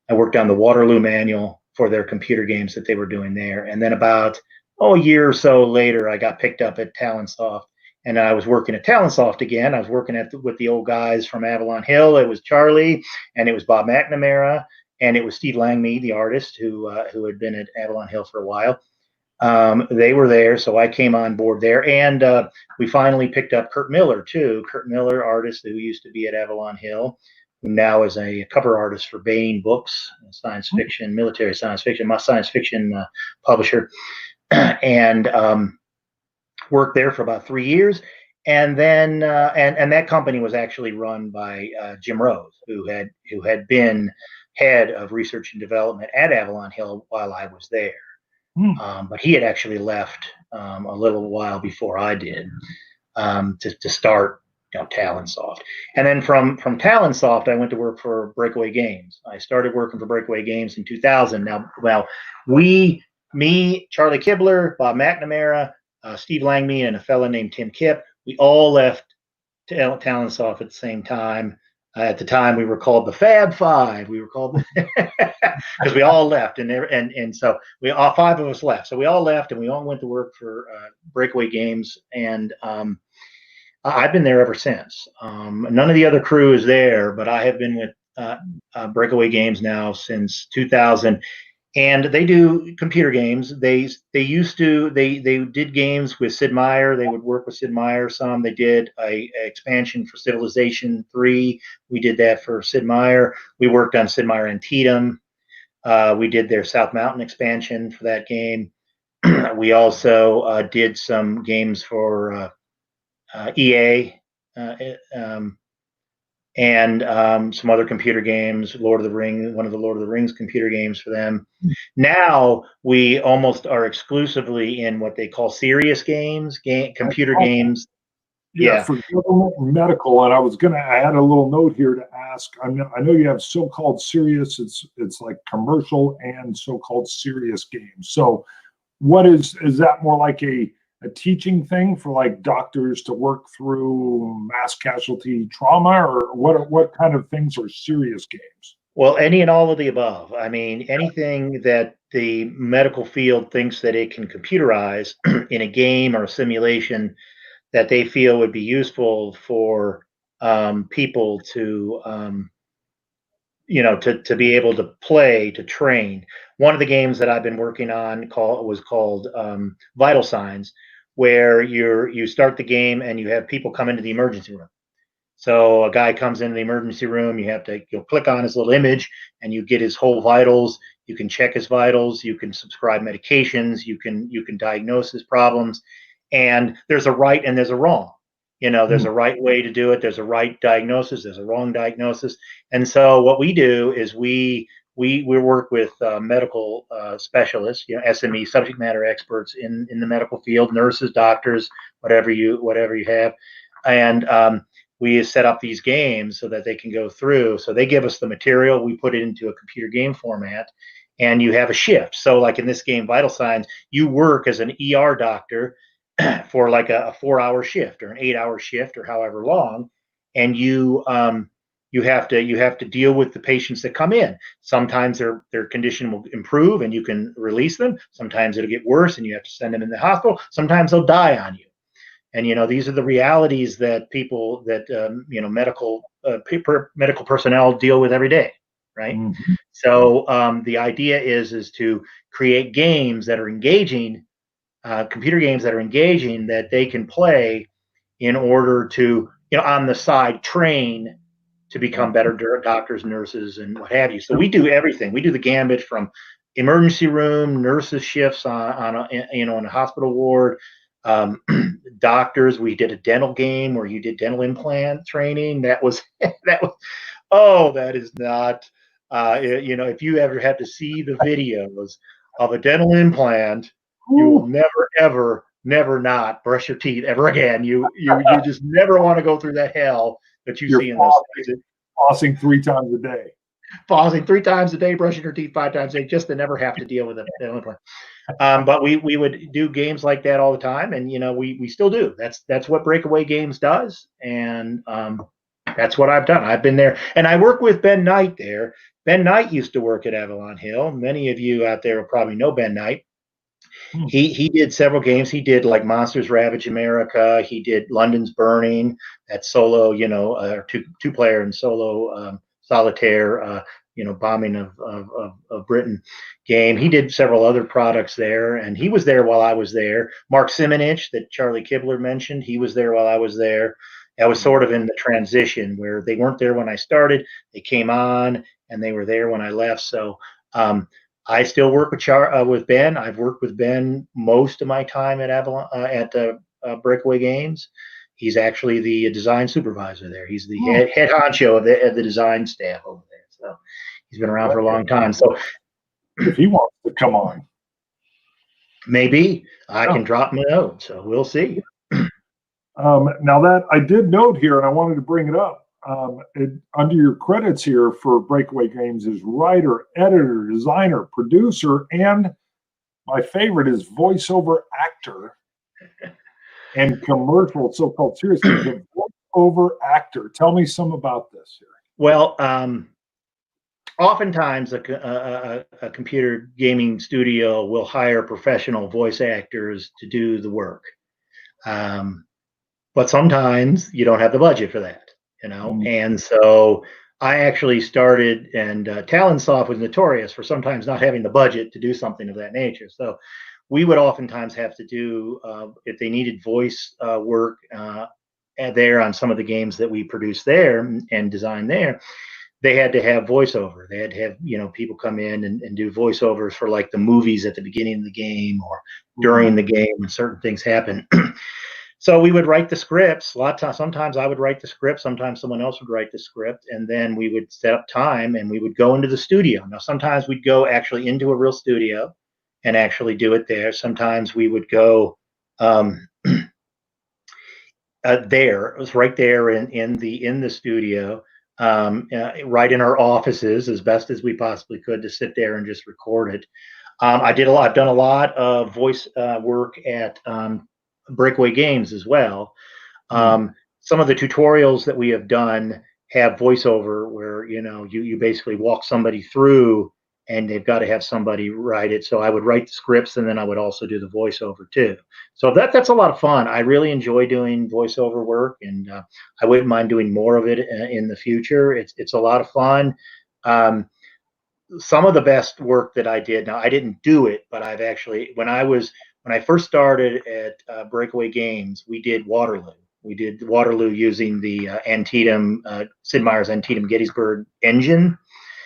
Waterloo manual for their computer games that they were doing there. And then about a year or so later, I got picked up at Talonsoft, and I was working at Talonsoft again. I was working with the old guys from Avalon Hill. It was Charlie, and it was Bob McNamara, and it was Steve Langme, the artist who had been at Avalon Hill for a while. They were there, so I came on board there, and we finally picked up Kurt Miller too. Kurt Miller, artist who used to be at Avalon Hill, who now is a cover artist for Baen Books, science fiction, military science fiction, my science fiction publisher, and worked there for about 3 years. And then and that company was actually run by Jim Rose, who had been head of research and development at Avalon Hill while I was there. But he had actually left a little while before I did to start Talonsoft. And then from Talonsoft, I went to work for Breakaway Games. I started working for Breakaway Games in 2000. Now, me, Charlie Kibler, Bob McNamara, Steve Langme, and a fellow named Tim Kipp, we all left Talonsoft at the same time. At the time, we were called the Fab Five. We were called because we all left, and so all five of us left. So we all left, and we all went to work for Breakaway Games, and I've been there ever since. None of the other crew is there, but I have been with Breakaway Games now since 2000. And they do computer games. They did games with Sid Meier. They would work with Sid Meier some. They did a expansion for Civilization 3. We did that for Sid Meier. We worked on Sid Meier Antietam. We did their South Mountain expansion for that game. We also did some games for EA. And some other computer games, Lord of the Rings, one of the Lord of the Rings computer games for them. Now we almost are exclusively in what they call serious games, computer games. Yeah, for government and medical. And I had a little note here to ask. I know you have so-called serious. It's like commercial and so-called serious games. So, what is that more like a a teaching thing for like doctors to work through mass casualty trauma, or what kind of things are serious games? Well, any and all of the above. I mean, anything that the medical field thinks that it can computerize in a game or a simulation that they feel would be useful for people to to be able to play, to train. One of the games that I've been working on was called Vital Signs, where you start the game and you have people come into the emergency room. So a guy comes into the emergency room, you'll click on his little image and you get his whole vitals. You can check his vitals, you can subscribe medications, you can diagnose his problems, and there's a right and there's a wrong. There's a right way to do it, there's a right diagnosis, there's a wrong diagnosis. And so what we do is we work with medical specialists, SME, subject matter experts in the medical field, nurses, doctors, whatever you have, and we set up these games so that they can go through. So they give us the material, we put it into a computer game format, and you have a shift. So like in this game, Vital Signs, you work as an ER doctor for like a 4-hour shift or an 8-hour shift or however long, and you have to deal with the patients that come in. Sometimes their condition will improve and you can release them. Sometimes it'll get worse and you have to send them in the hospital. Sometimes they'll die on you. And these are the realities that people that medical personnel deal with every day, right? Mm-hmm. So the idea is to create games that are engaging, computer games that are engaging, that they can play in order to on the side train to become better doctors, nurses, and what have you. So we do everything. We do the gambit from emergency room, nurses shifts on a hospital ward. Doctors, we did a dental game where you did dental implant training. That was that is not if you ever have to see the videos of a dental implant, you will never not brush your teeth ever again. You just never want to go through that hell that you see in those things. Flossing 3 times a day. Flossing 3 times a day, brushing your teeth 5 times a day, just to never have to deal with a dental implant. But we would do games like that all the time, and we still do. That's what Breakaway Games does, and that's what I've done. I've been there, and I work with Ben Knight there. Ben Knight used to work at Avalon Hill. Many of you out there will probably know Ben Knight. He did several games. He did like Monsters Ravage America. He did London's Burning, that solo, two player and solo solitaire, bombing of Britain game. He did several other products there, and he was there while I was there. Mark Simonich, that Charlie Kibler mentioned, he was there while I was there. I was sort of in the transition where they weren't there when I started. They came on, and they were there when I left. So I still work with Ben. I've worked with Ben most of my time at Avalon Breakaway Games. He's actually the design supervisor there. He's the head honcho of the design staff over there. So he's been around for a long time. So if he wants to come on, maybe I can drop him a note. So we'll see. Now that I did note here, and I wanted to bring it up, under your credits here for Breakaway Games is writer, editor, designer, producer, and my favorite is voiceover actor and commercial, so-called series. The voiceover actor. Tell me some about this here. Well, oftentimes a computer gaming studio will hire professional voice actors to do the work. But sometimes you don't have the budget for that, And so I actually started, and Talonsoft was notorious for sometimes not having the budget to do something of that nature. So we would oftentimes have to do, if they needed voice work there on some of the games that we produced there and designed there, they had to have voiceover. They had to have, people come in and do voiceovers for like the movies at the beginning of the game or during the game when certain things happen. So we would write the scripts. A lot of times, sometimes I would write the script. Sometimes someone else would write the script, and then we would set up time and we would go into the studio. Now, sometimes we'd go actually into a real studio and actually do it there. Sometimes we would go there. It was right there in the studio, right in our offices, as best as we possibly could, to sit there and just record it. I've done a lot of voice work at Breakaway Games as well. Mm. Some of the tutorials that we have done have voiceover where, you basically walk somebody through and they've got to have somebody write it. So I would write the scripts and then I would also do the voiceover too. So that's a lot of fun. I really enjoy doing voiceover work, and I wouldn't mind doing more of it in the future. It's a lot of fun. Um, some of the best work that I did. Now I didn't do it, but I've actually when I first started at Breakaway Games, we did Waterloo. We did Waterloo using the Antietam Sid Meier's Antietam Gettysburg engine.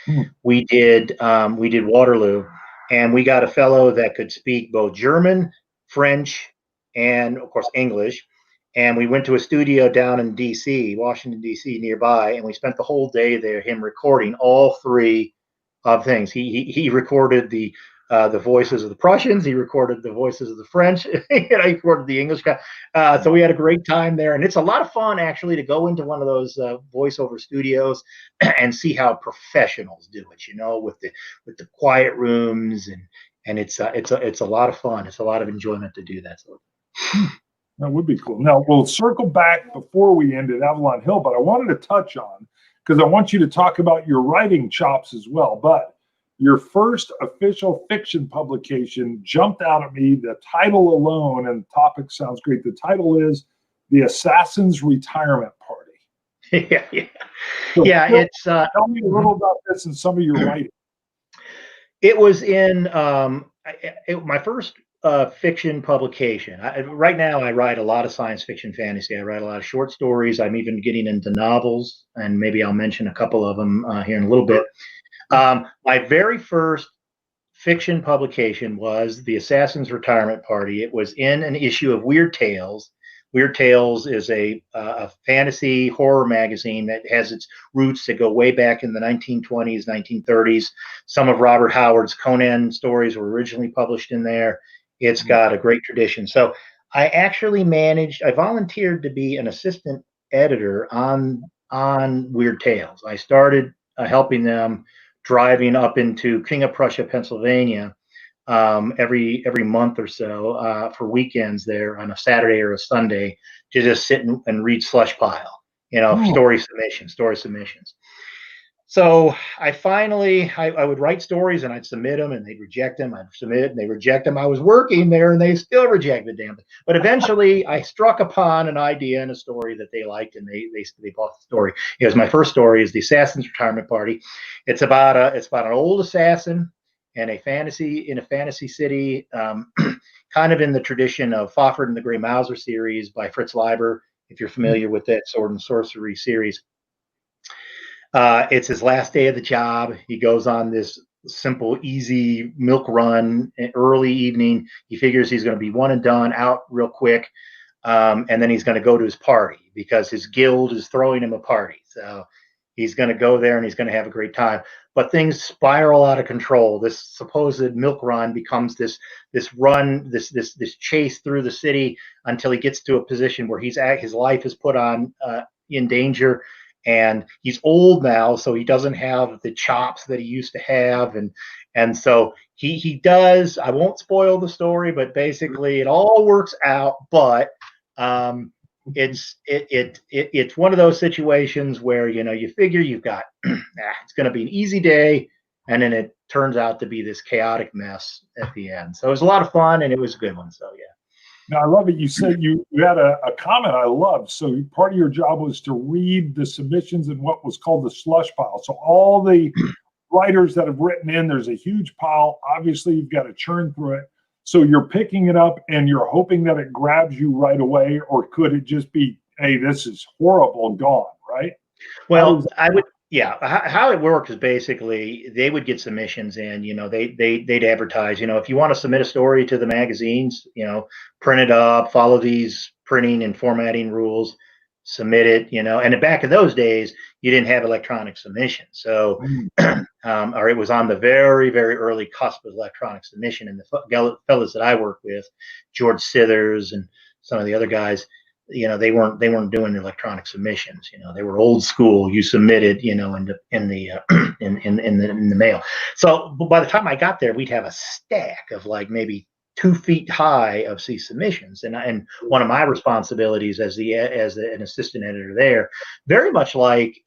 Mm. We did Waterloo, and we got a fellow that could speak both German, French, and of course English. And we went to a studio down in D.C., Washington D.C. nearby, and we spent the whole day there. Him recording all three of things. He recorded the voices of the Prussians. He recorded the voices of the French. He recorded the English guy. So we had a great time there, and it's a lot of fun actually to go into one of those voiceover studios and see how professionals do it. With the quiet rooms, and it's a lot of fun. It's a lot of enjoyment to do that. So. That would be cool. Now, we'll circle back before we end at Avalon Hill, but I wanted to touch on, because I want you to talk about your writing chops as well. But your first official fiction publication jumped out at me. The title alone, and the topic sounds great. The title is The Assassin's Retirement Party. Yeah. So It's tell me a little about this and some of your writing. It was in my first fiction publication. Right now, I write a lot of science fiction fantasy. I write a lot of short stories. I'm even getting into novels, and maybe I'll mention a couple of them here in a little bit. My very first fiction publication was The Assassin's Retirement Party. It was in an issue of Weird Tales. Weird Tales is a fantasy horror magazine that has its roots that go way back in the 1920s, 1930s. Some of Robert Howard's Conan stories were originally published in there. It's got a great tradition. So I volunteered to be an assistant editor on Weird Tales. I started helping them driving up into King of Prussia, Pennsylvania, every month or so for weekends there on a Saturday or a Sunday to just sit and read slush pile, story submissions. So I would write stories and I'd submit them and they'd reject them. I'd submit and they reject them. I was working there and they still rejected them. But eventually I struck upon an idea and a story that they liked, and they bought the story. It was my first story, is The Assassin's Retirement Party. It's about an old assassin and in a fantasy city, kind of in the tradition of Fafhrd and the Grey Mouser series by Fritz Leiber, if you're familiar with that sword and sorcery series. It's his last day of the job. He goes on this simple, easy milk run early evening. He figures he's going to be one and done, out real quick. And then he's going to go to his party because his guild is throwing him a party. So he's going to go there and he's going to have a great time. But things spiral out of control. This supposed milk run becomes this chase through the city until he gets to a position where his life is put on in danger. And he's old now, so he doesn't have the chops that he used to have, and so he does. I won't spoil the story, but basically it all works out. But it's one of those situations where you figure you've got it's going to be an easy day, and then it turns out to be this chaotic mess at the end. So it was a lot of fun, and it was a good one. So yeah. Now, I love it. You said you had a comment I loved. So part of your job was to read the submissions in what was called the slush pile. So all the writers that have written in, there's a huge pile. Obviously, you've got to churn through it. So you're picking it up and you're hoping that it grabs you right away, or could it just be, hey, this is horrible, gone, right? Well, how it works is basically they would get submissions in, they'd advertise, if you want to submit a story to the magazines, print it up, follow these printing and formatting rules, submit it, and back in those days, you didn't have electronic submission. So, or it was on the very, very early cusp of electronic submission. And the fellas that I work with, George Sithers and some of the other guys, they weren't doing electronic submissions. They were old school. You submitted, in the mail. So by the time I got there, we'd have a stack of like maybe 2 feet high of these submissions. And one of my responsibilities as an assistant editor there, very much like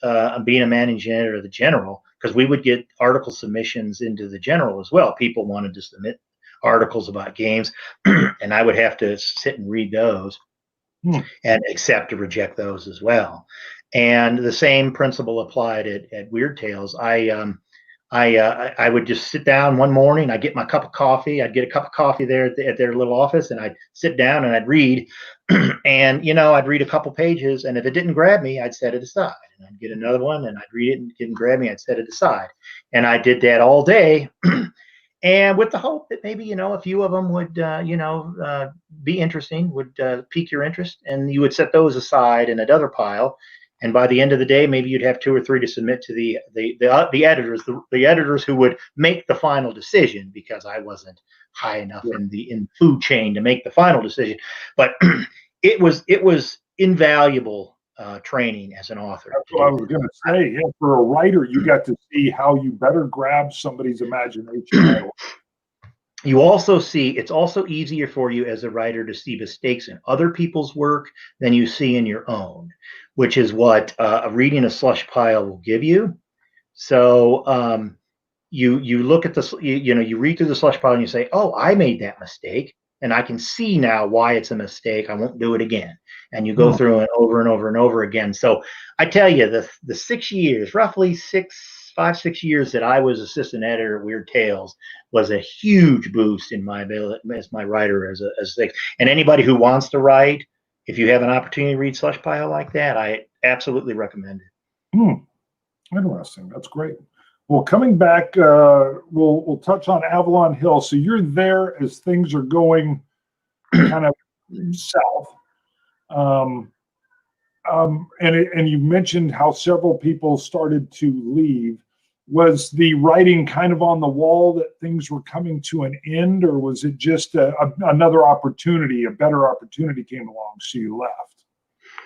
being a managing editor of the General, because we would get article submissions into the General as well. People wanted to submit articles about games, and I would have to sit and read those and accept or reject those as well. And the same principle applied at Weird Tales. I would just sit down one morning. I'd get my cup of coffee. I'd get a cup of coffee there at their little office, and I'd sit down and I'd read. And I'd read a couple pages, and if it didn't grab me, I'd set it aside. And I'd get another one, and I'd read it, and it didn't grab me, I'd set it aside. And I did that all day. And with the hope that maybe, a few of them would, be interesting, would pique your interest, and you would set those aside in another pile. And by the end of the day, maybe you'd have 2 or 3 to submit to the editors who would make the final decision, because I wasn't high enough in the food chain to make the final decision. But it was invaluable training as an author. That's what I was going to say. Yeah, for a writer, you got to see how you better grab somebody's imagination. You also see, it's also easier for you as a writer to see mistakes in other people's work than you see in your own, which is what reading a slush pile will give you. So you look at this, you read through the slush pile and you say, oh, I made that mistake, and I can see now why it's a mistake. I won't do it again. And you go through it over and over and over again. So I tell you, the 6 years, roughly 5-6 years that I was assistant editor at Weird Tales was a huge boost in my ability as my writer and anybody who wants to write, if you have an opportunity to read slush pile like that, I absolutely recommend it. Interesting. That's great. Well, coming back, we'll touch on Avalon Hill. So you're there as things are going kind of south. And you mentioned how several people started to leave. Was the writing kind of on the wall that things were coming to an end, or was it just another opportunity, a better opportunity came along, so you left?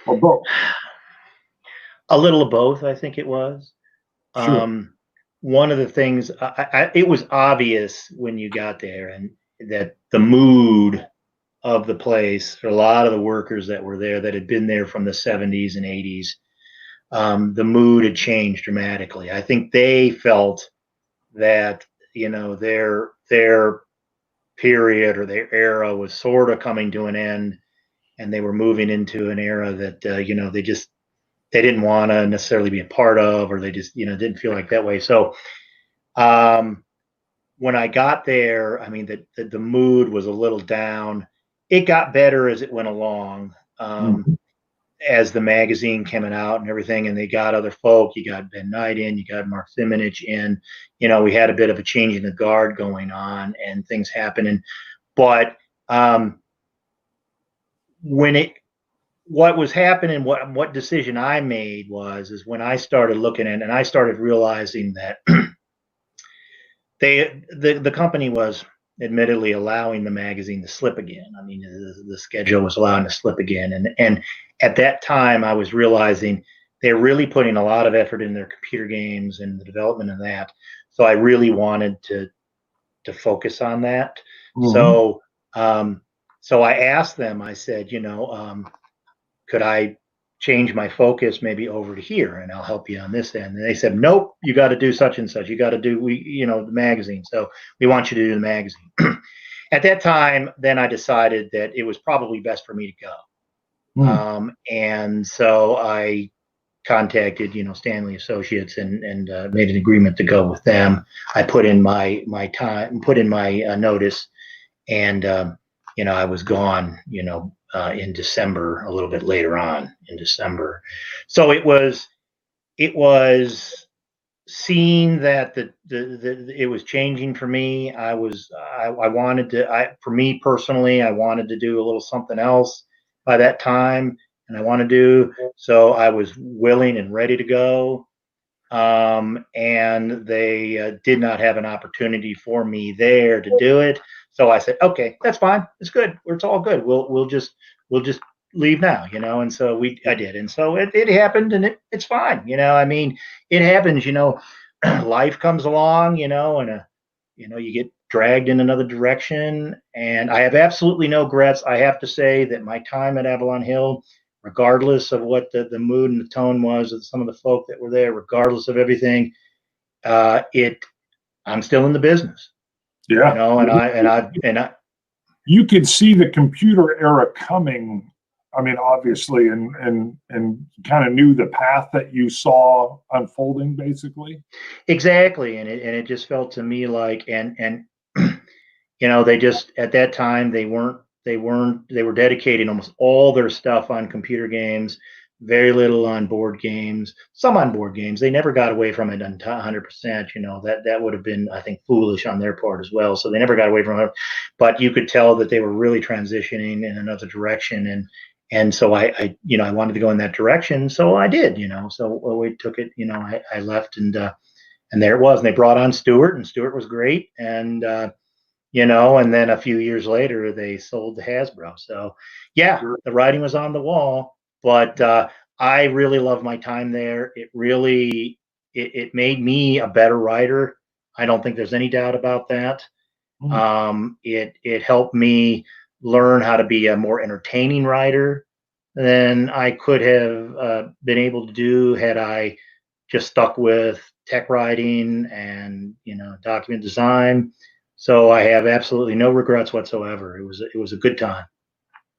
Or both? A little of both, I think it was. Sure. One of the things, it was obvious when you got there, and that the mood of the place for a lot of the workers that were there that had been there from the 70s and 80s, the mood had changed dramatically. I think they felt that their period or their era was sort of coming to an end, and they were moving into an era that they didn't want to necessarily be a part of, or they just didn't feel like that way. So when I got there, I mean, the mood was a little down. It got better as it went along. As the magazine came out and everything, and they got other folk. You got Ben Knight in, you got Mark Simonich in. We had a bit of a change in the guard going on, and things happening. But what was happening, what decision I made is when I started looking at it, and I started realizing that the company was admittedly allowing the magazine to slip again. I mean, the schedule was allowing it to slip again. And at that time, I was realizing they're really putting a lot of effort in their computer games and the development of that. So I really wanted to focus on that. So I asked them, I said, could I change my focus maybe over to here, and I'll help you on this end? And they said, nope, you got to do such and such. You got to do, the magazine. So we want you to do the magazine. At that time, then I decided that it was probably best for me to go. And so I contacted, Stanley Associates and made an agreement to go with them. I put in my notice, and, I was gone, in December, a little bit later on in December. So it was seeing that it was changing for me. I wanted to, for me personally, I wanted to do a little something else by that time, and so I was willing and ready to go. And they did not have an opportunity for me there to do it. So I said, okay, that's fine. It's good. It's all good. We'll just leave now, And so I did. And so it happened, and it's fine. I mean, it happens, life comes along, and you get dragged in another direction, and I have absolutely no regrets. I have to say that my time at Avalon Hill, regardless of what the mood and the tone was of some of the folk that were there, regardless of everything, I'm still in the business, Yeah. You could see the computer era coming. I mean, obviously, and kind of knew the path that you saw unfolding, basically. Exactly, and it just felt to me like, and they just at that time they were dedicating almost all their stuff on computer games, very little on board games, some on board games. They never got away from it 100%. That would have been, I think, foolish on their part as well. So they never got away from it, but you could tell that they were really transitioning in another direction, and so I wanted to go in that direction, so I did. So we took it. I left, and there it was. And they brought on Stuart, and Stuart was great, and and then a few years later they sold to Hasbro. So yeah, Sure. the writing was on the wall, but I really loved my time there. It really it made me a better writer. I don't think there's any doubt about that. It helped me learn how to be a more entertaining writer than I could have been able to do had I just stuck with tech writing and document design. So I have absolutely no regrets whatsoever. It was a good time.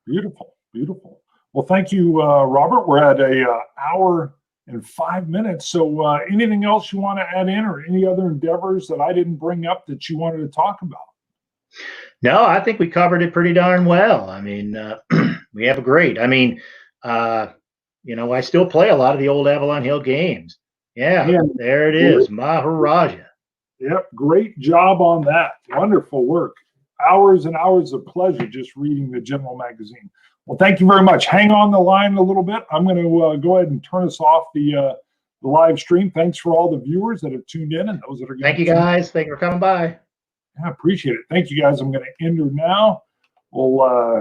Beautiful, beautiful. Well, thank you, Robert. We're at a hour and 5 minutes. So anything else you want to add in, or any other endeavors that I didn't bring up that you wanted to talk about? No, I think we covered it pretty darn well. I mean, we have a great. I mean, I still play a lot of the old Avalon Hill games. Yeah, there it is, Maharaja. Yep, great job on that. Wonderful work. Hours and hours of pleasure just reading the General magazine. Well, thank you very much. Hang on the line a little bit. I'm going to go ahead and turn us off the live stream. Thanks for all the viewers that have tuned in and those that are going to. Thank you, guys. Thank you for coming by. I appreciate it. Thank you, guys. I'm going to end her now. We'll